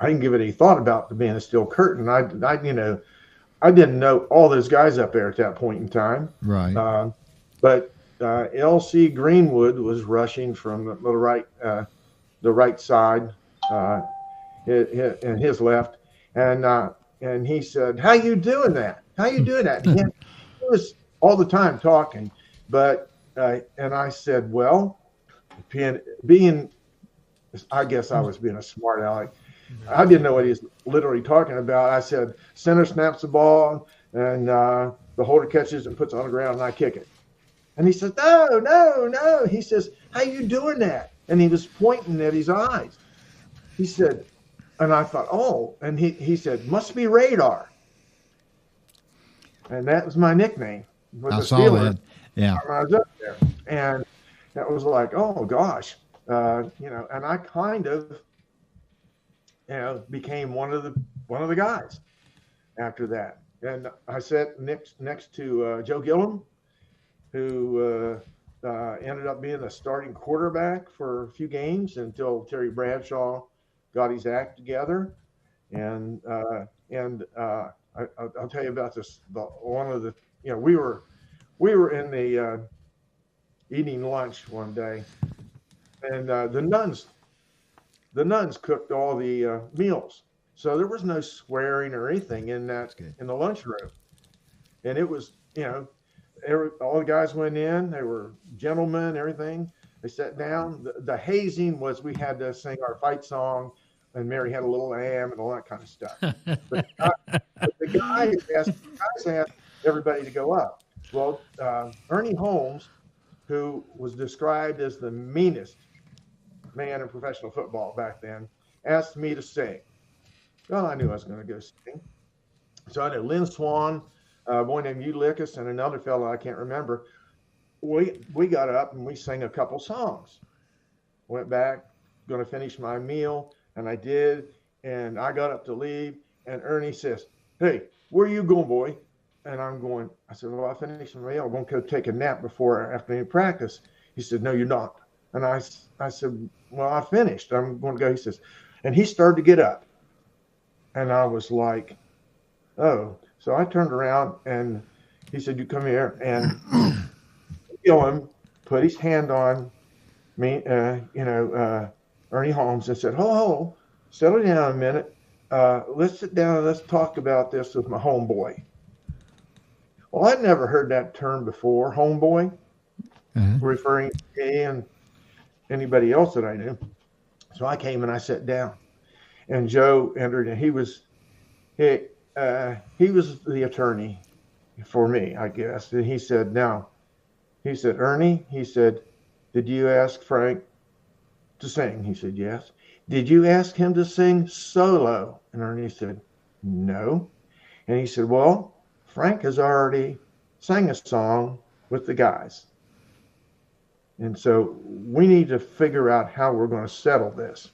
didn't give it any thought about being a steel curtain. I didn't know all those guys up there at that point in time. Right. But L.C. Greenwood was rushing from the right the right side, and his left, and he said, "How you doing that? How you doing that?" And he was all the time talking, but and I said, "Well, being, I guess I was being a smart aleck. I didn't know what he was literally talking about. I said, center snaps the ball, and the holder catches and puts it on the ground, and I kick it." And he says, "No, no, no." He says, "How you doing that?" And he was pointing at his eyes. He said, and I thought, oh, and he said, "Must be radar." And that was my nickname. I saw that. Yeah. When I was up there. And that was like, oh gosh, and I kind of, became one of the guys after that. And I sat next to Joe Gillum, who ended up being the starting quarterback for a few games until Terry Bradshaw got his act together. And I'll tell you about this. One of the, we were in the eating lunch one day, and the nuns cooked all the meals, so there was no swearing or anything in the lunchroom. And it was, all the guys went in. They were gentlemen, everything. They sat down. The hazing was, we had to sing our fight song, and Mary Had a Little Lamb and all that kind of stuff. But the guys asked everybody to go up. Well, Ernie Holmes, who was described as the meanest man in professional football back then, asked me to sing. Well, I knew I was going to go sing. So I knew Lynn Swan, a boy named Ulysses, and another fellow I can't remember. We got up and we sang a couple songs. Went back, going to finish my meal, and I did. And I got up to leave, and Ernie says, "Hey, where are you going, boy?" And I said, "Well, I finished my meal. I'm going to go take a nap before afternoon practice." He said, "No, you're not." And I said, "Well, I finished. I'm going to go." He says, and he started to get up. And I was like, oh. So I turned around, and he said, "You come here." And Gillum put his hand on me, Ernie Holmes, and said, "Ho, settle down a minute. Let's sit down and let's talk about this with my homeboy." Well, I'd never heard that term before, homeboy, referring to me and anybody else that I knew. So I came and I sat down, and Joe entered, and he was the attorney for me, I guess. And he said, "Ernie," he said, "did you ask Frank to sing?" He said, "Yes." "Did you ask him to sing solo?" And Ernie said, "No." And he said, "Well, Frank has already sang a song with the guys. And so we need to figure out how we're going to settle this."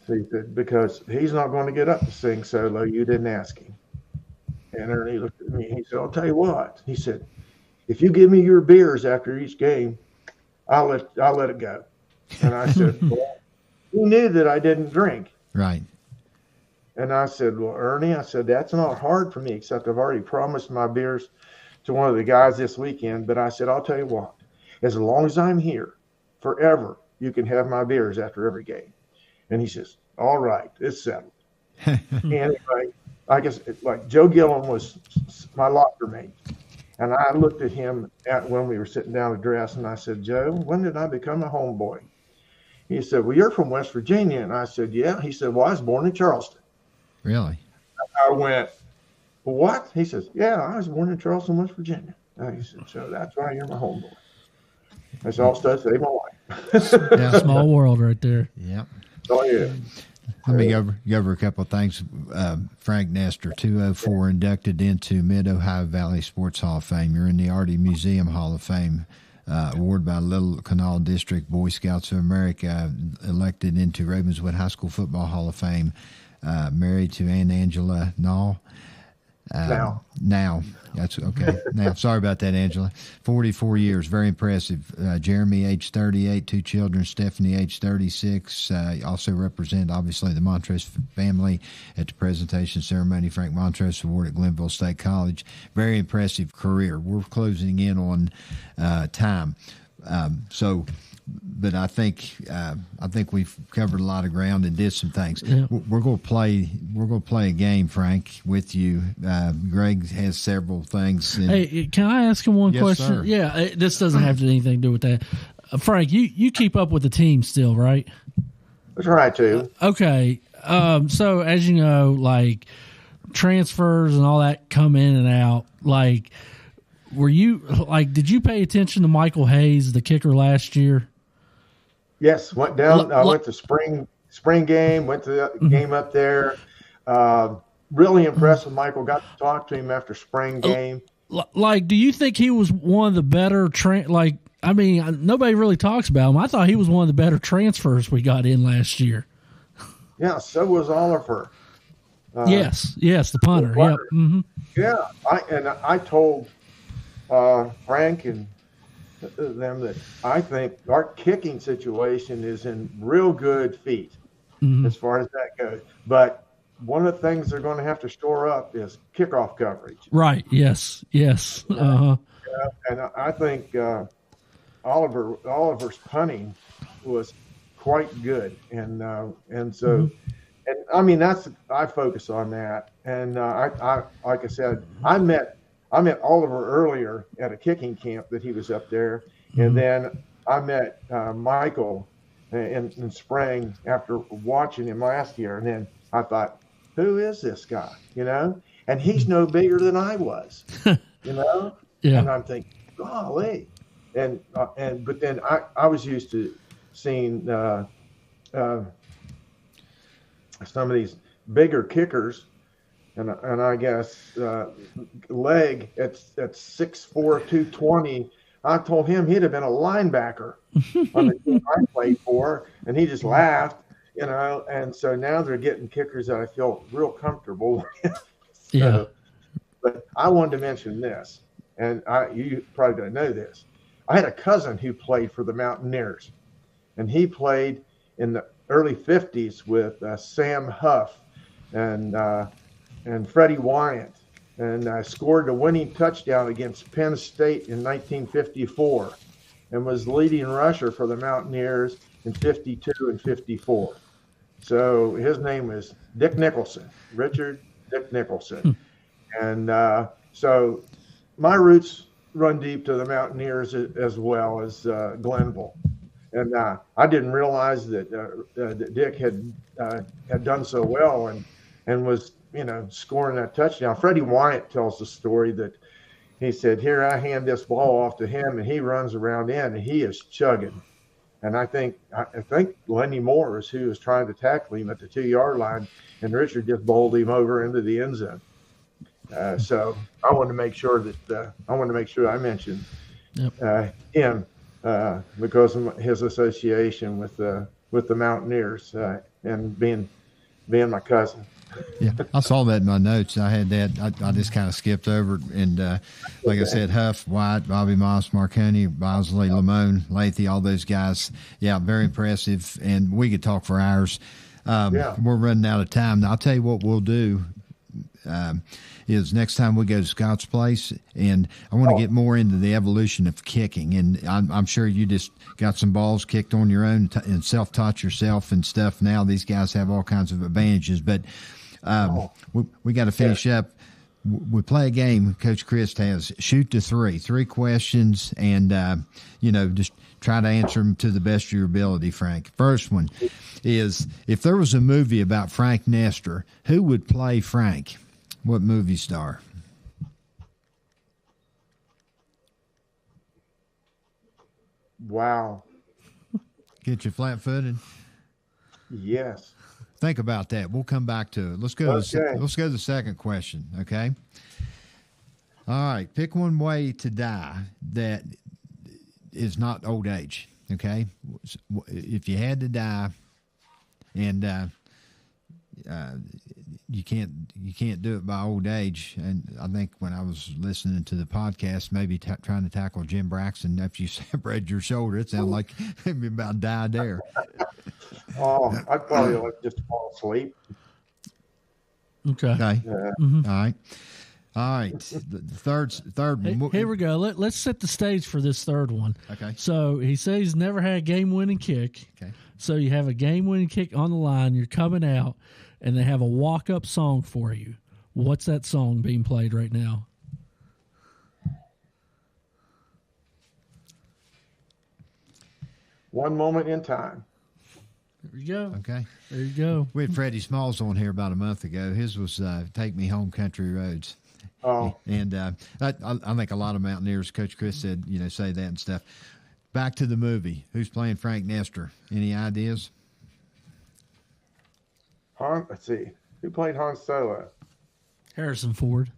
So he said, "Because he's not going to get up to sing solo. You didn't ask him." And Ernie looked at me and he said, "I'll tell you what." He said, "If you give me your beers after each game, I'll let it go." And I said, "Well, he knew that I didn't drink." Right. And I said, "Well, Ernie," I said, "that's not hard for me, except I've already promised my beers to one of the guys this weekend." But I said, "I'll tell you what, as long as I'm here forever, you can have my beers after every game." And he says, "All right, it's settled." Anyway, I guess like Joe Gillum was my locker mate. And I looked at him when we were sitting down to dress, and I said, "Joe, when did I become a homeboy?" He said, "Well, you're from West Virginia." And I said, "Yeah." He said, "Well, I was born in Charleston." Really? I went, "What?" He says, "Yeah, I was born in Charleston, West Virginia." And he said, "So that's why you're my homeboy." That's all stuff saved my life. Yeah, small world right there. Yep. Oh, yeah. Let me go over a couple of things. Frank Nestor, 204, inducted into Mid-Ohio Valley Sports Hall of Fame. You're in the Artie Museum Hall of Fame, awarded by Little Canal District Boy Scouts of America, elected into Ravenswood High School Football Hall of Fame, married to Ann Angela Nall. Now, that's okay. Now, sorry about that, Angela. 44 years, very impressive. Jeremy, age 38, 2 children. Stephanie, age 36. Also represent, obviously, the Montrose family at the presentation ceremony. Frank Montrose Award at Glenville State College. Very impressive career. We're closing in on time. So but I think we've covered a lot of ground and did some things. Yeah. We're going to play a game, Frank, with you. Greg has several things. Hey, can I ask him one Yes, question? sir. Yeah, this doesn't have anything to do with that. Frank, you keep up with the team still, right? I try to. Okay. So as you know, like transfers and all that come in and out. Like, did you pay attention to Michael Hayes, the kicker last year? Yes, went down. I went to spring game. Went to the game up there. Really impressed with Michael. Got to talk to him after spring game. Like, do you think he was one of the better nobody really talks about him. I thought he was one of the better transfers we got in last year. Yeah, so was Oliver. Yes, the punter. Yep. Mm-hmm. Yeah, I told Frank and them that I think our kicking situation is in real good feet as far as that goes. But one of the things they're going to have to shore up is kickoff coverage. Right. Yes. Uh-huh. Yeah, and I think Oliver's punting was quite good, and so. And I mean, I focus on that. And I like I said, I met Oliver earlier at a kicking camp that he was up there, and then I met Michael in spring after watching him last year. And then I thought, who is this guy? And he's no bigger than I was. Yeah. And I'm thinking, golly, but then I was used to seeing. Some of these bigger kickers, and I guess leg at 6'4", 220. I told him he'd have been a linebacker on the team I played for, and he just laughed, And so now they're getting kickers that I feel real comfortable with. Yeah. But I wanted to mention this, and you probably don't know this. I had a cousin who played for the Mountaineers, and he played in the early 50s with Sam Huff and Freddie Wyant, and scored a winning touchdown against Penn State in 1954 and was leading rusher for the Mountaineers in 52 and 54. So his name is Dick Nicholson, Richard Dick Nicholson. And so my roots run deep to the Mountaineers as well as Glenville. And I didn't realize that Dick had done so well and was, scoring that touchdown. Freddie Wyant tells the story that he said, here, I hand this ball off to him, and he runs around in, and he is chugging. And I think Lenny Moore is who was trying to tackle him at the 2-yard line, and Richard just bowled him over into the end zone. So I wanted to make sure that I mentioned him. Because of his association with the Mountaineers and being my cousin. Yeah, I saw that in my notes. I had that. I just kind of skipped over it. And like I said, Huff, White, Bobby Moss, Marconi, Bosley, Lamone, Lathy, all those guys. Yeah, very impressive. And we could talk for hours. We're running out of time. Now, I'll tell you what we'll do. Is next time we go to Scott's Place, and I want to get more into the evolution of kicking. And I'm sure you just got some balls kicked on your own and self-taught yourself and stuff. Now these guys have all kinds of advantages, but we got to finish up. We play a game. Coach Crist has shoot to three questions, and just try to answer them to the best of your ability. Frank, first one is: if there was a movie about Frank Nestor, who would play Frank? What movie star? Wow. Get you flat-footed? Yes. Think about that. We'll come back to it. Let's go to the second question, okay? All right. Pick one way to die that is not old age, okay? If you had to die and you can't do it by old age. And I think when I was listening to the podcast, maybe trying to tackle Jim Braxton after you separated your shoulder, it sounded like maybe about died there. I'd probably just fall asleep. Okay. All right. All right, the third. Here we go. Let's set the stage for this third one. Okay. So he says he's never had a game-winning kick. Okay. So you have a game-winning kick on the line. You're coming out, and they have a walk-up song for you. What's that song being played right now? One Moment in Time. There you go. Okay. There you go. We had Freddie Smalls on here about a month ago. His was "Take Me Home, Country Roads." Oh, And I think a lot of Mountaineers, Coach Chris said, say that and stuff. Back to the movie. Who's playing Frank Nestor? Any ideas? let's see. Who played Han Solo? Harrison Ford.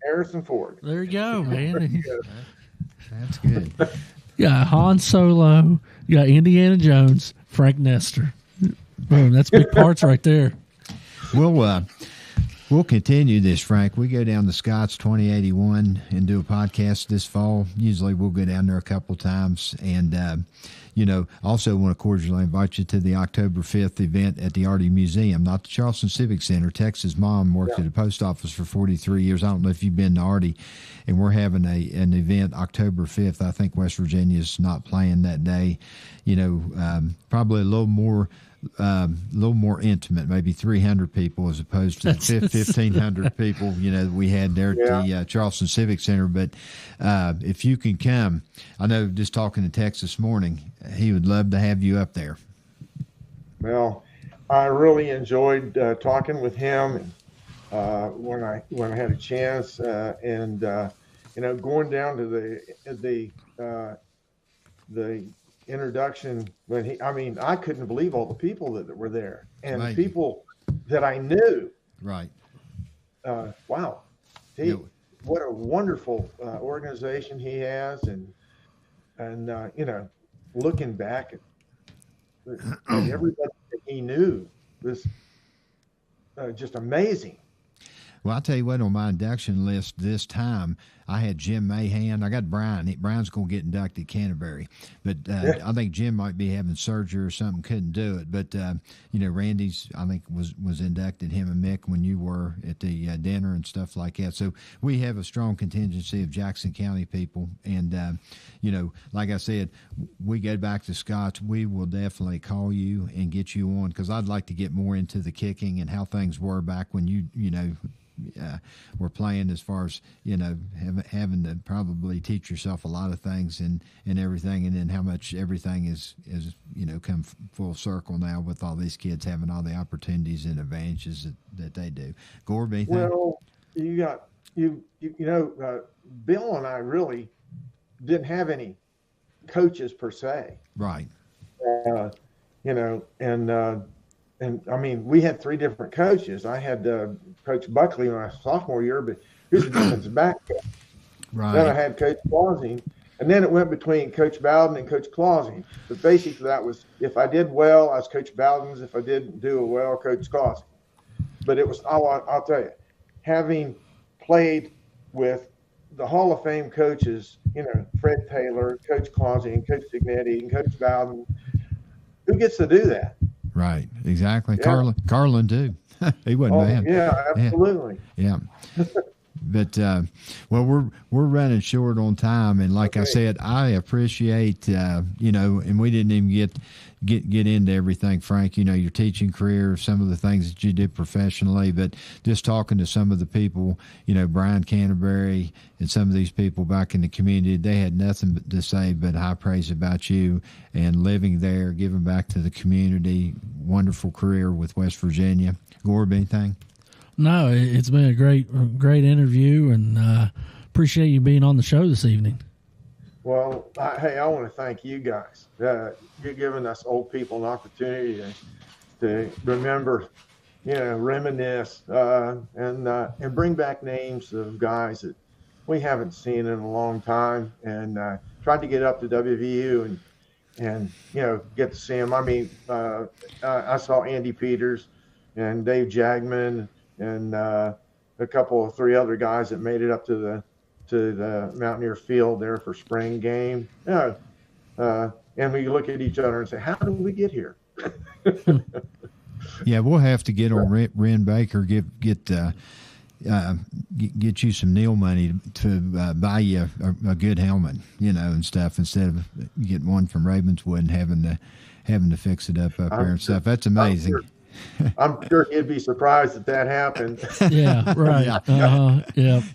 Harrison Ford. There you go, man. That's good. You got Han Solo. You got Indiana Jones. Frank Nestor. Boom. That's big parts right there. We'll continue this, Frank. We go down to Scott's 2081 and do a podcast this fall. Usually we'll go down there a couple times. And, also want to cordially invite you to the October 5th event at the Arty Museum, not the Charleston Civic Center. Texas' mom worked at the post office for 43 years. I don't know if you've been to Arty. And we're having an event October 5th. I think West Virginia's not playing that day. Probably a little more intimate, maybe 300 people as opposed to 1,500 people, that we had there at the Charleston Civic Center. But if you can come, I know just talking to Tex this morning, he would love to have you up there. Well, I really enjoyed talking with him when I had a chance, and going down to the introduction when I couldn't believe all the people that were there and right. people that I knew. Right. Wow. What a wonderful organization he has, and looking back at everybody that he knew was just amazing. Well, I'll tell you what, on my induction list this time, I had Jim Mahan. I got Brian. Brian's going to get inducted Canterbury. But I think Jim might be having surgery or something, couldn't do it. But, Randy's, I think, was inducted, him and Mick, when you were at the dinner and stuff like that. So we have a strong contingency of Jackson County people. And, like I said, we go back to Scott's. We will definitely call you and get you on, because I'd like to get more into the kicking and how things were back when we're playing, as far as having to probably teach yourself a lot of things and everything, and then how much everything is come full circle now with all these kids having all the opportunities and advantages that they do. Gorb, anything? Well, you got Bill and I really didn't have any coaches per se, right? And I mean, we had three different coaches. I had Coach Buckley when I was sophomore year, but he was a defensive back. Right. Then I had Coach Clausing, and then it went between Coach Bowden and Coach Clausing. But basically, that was, if I did well, I was Coach Bowden's. If I didn't do well, Coach Clausing. But it was, I'll tell you, having played with the Hall of Fame coaches, Fred Taylor, Coach Clausing, Coach Signetti, and Coach Bowden, who gets to do that? Right, exactly. Yeah. Carlin too. He wasn't bad. Yeah, absolutely. Yeah. But we're running short on time, and like I said, I appreciate and we didn't even get into everything, Frank. Your teaching career, some of the things that you did professionally, but just talking to some of the people, Brian Canterbury and some of these people back in the community, they had nothing to say but high praise about you and living there, giving back to the community. Wonderful career with West Virginia. Gorb, anything? No, it's been a great interview, and appreciate you being on the show this evening. Well, I want to thank you guys. You're giving us old people an opportunity to remember, reminisce, and bring back names of guys that we haven't seen in a long time, and tried to get up to WVU and get to see them. I mean, I saw Andy Peters and Dave Jagman and a couple of three other guys that made it up to the Mountaineer Field there for spring game. And we look at each other and say, how did we get here? Yeah, we'll have to get on Ren Baker, get get you some Neil money to buy you a good helmet, and stuff, instead of getting one from Ravenswood and having to fix it up there and stuff. That's amazing. I'm sure he'd be surprised that happened. Yeah, right. Yeah.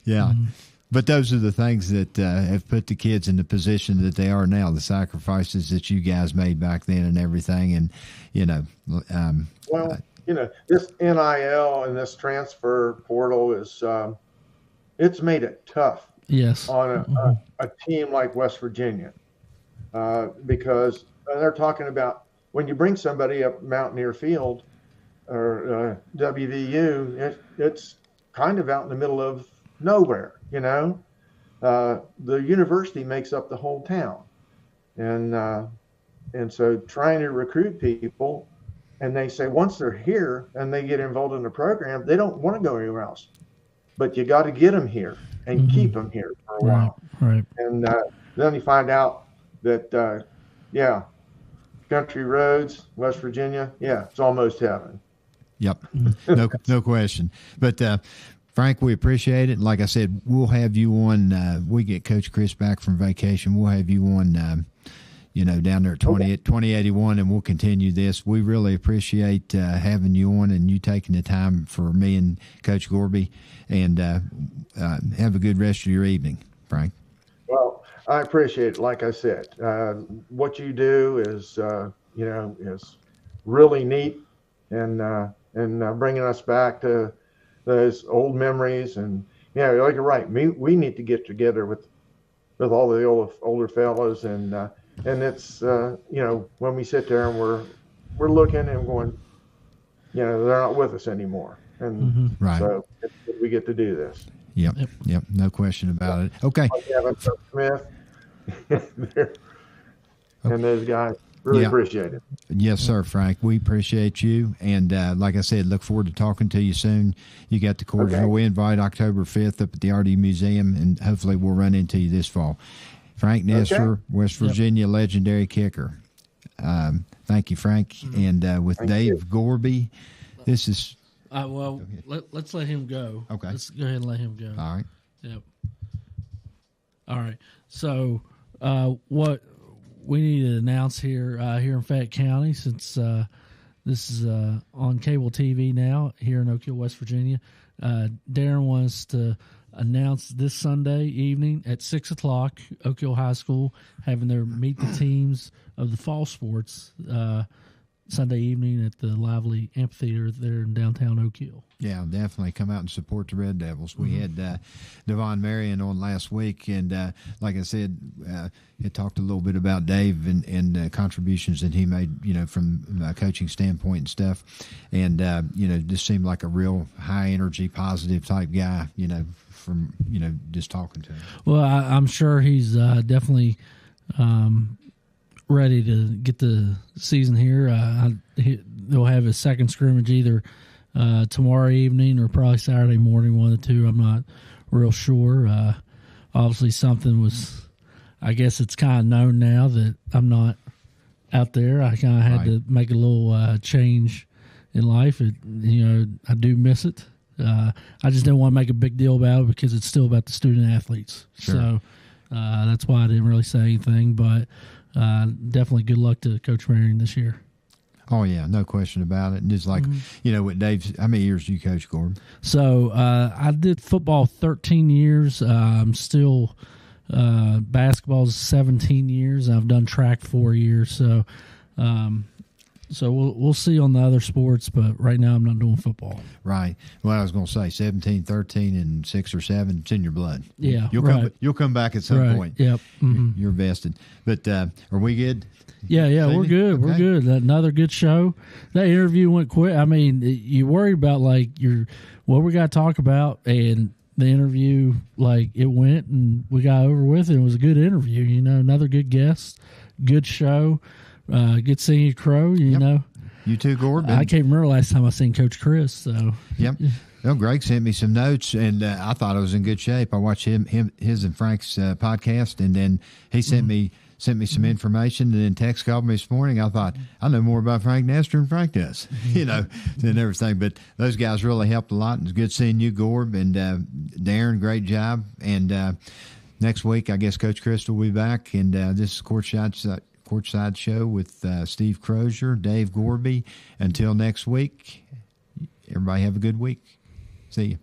Mm-hmm. But those are the things that have put the kids in the position that they are now, the sacrifices that you guys made back then and everything. And, this NIL and this transfer portal is, it's made it tough. Yes. On a team like West Virginia, because they're talking about when you bring somebody up Mountaineer Field or WVU, it's kind of out in the middle of nowhere. The university makes up the whole town, and so trying to recruit people, and they say once they're here and they get involved in the program, they don't want to go anywhere else. But you got to get them here and keep them here for a while. Right. And then you find out that country roads, West Virginia, it's almost heaven. Yep, no question. But Frank, we appreciate it. And like I said, we'll have you on. We get Coach Crist back from vacation. We'll have you on, down there at 2081, and we'll continue this. We really appreciate having you on and you taking the time for me and Coach Gorby. And have a good rest of your evening, Frank. Well, I appreciate it. Like I said, what you do is, is really neat, and bringing us back to those old memories. And like you're right, we need to get together with all the older fellows, and it's when we sit there and we're looking and going, they're not with us anymore, and right. So we get to do this. Yep, no question about it. Okay, like Smith and those guys. Really appreciate it. Yes, sir, Frank. We appreciate you. And like I said, look forward to talking to you soon. You got the cordial invite October 5th up at the RD Museum, and hopefully we'll run into you this fall. Frank Nestor, West Virginia legendary kicker. Thank you, Frank. And with Dave Gorby, this is... let's let him go. Okay. Let's go ahead and let him go. All right. Yep. All right. So what we need to announce here in Fayette County, since this is on cable TV now here in Oak Hill, West Virginia, Darren wants to announce this Sunday evening at 6 o'clock, Oak Hill High School having their Meet the Teams of the fall sports Sunday evening at the lively amphitheater there in downtown Oak Hill. Yeah, definitely come out and support the Red Devils. We had Devon Marion on last week, and like I said, he talked a little bit about Dave and contributions that he made, from a coaching standpoint and stuff, and just seemed like a real high energy, positive type guy, from just talking to him. Well, I'm sure he's definitely ready to get the season here. They'll have his second scrimmage either tomorrow evening or probably Saturday morning, one of the two. I'm not real sure. Obviously, something was, I guess it's kind of known now that I'm not out there. I kind of had to make a little change in life. I do miss it. I just didn't want to make a big deal about it because it's still about the student athletes. Sure. So that's why I didn't really say anything, but definitely good luck to Coach Marion this year. Oh, yeah, no question about it. And just like, with Dave's, how many years do you coach, Gordon? So I did football 13 years. I'm still basketball 17 years. I've done track 4 years. So we'll see on the other sports, but right now I'm not doing football. Right. Well, I was going to say 17, 13, and 6 or 7, it's in your blood. Yeah, You'll come back at some point. Yep. You're vested. But are we good? Yeah, we're good. Okay. We're good. Another good show. That interview went quick. I mean, you worried about what we got to talk about, and the interview, it went and we got over with it. It was a good interview. Another good guest, good show. Good seeing you, Crow. You know, you too, Gordon. I can't remember last time I seen Coach Crist. So yep. Well, Greg sent me some notes, and I thought I was in good shape. I watched his and Frank's podcast, and then he sent me sent me some information, and then text called me this morning. I thought, I know more about Frank Nestor than Frank does, and everything. But those guys really helped a lot. And it's good seeing you, Gorb, and Darren, great job. And next week, I guess Coach Crist will be back, and this is Courtside Show with Steve Crozier, Dave Gorby. Until next week, everybody have a good week. See you.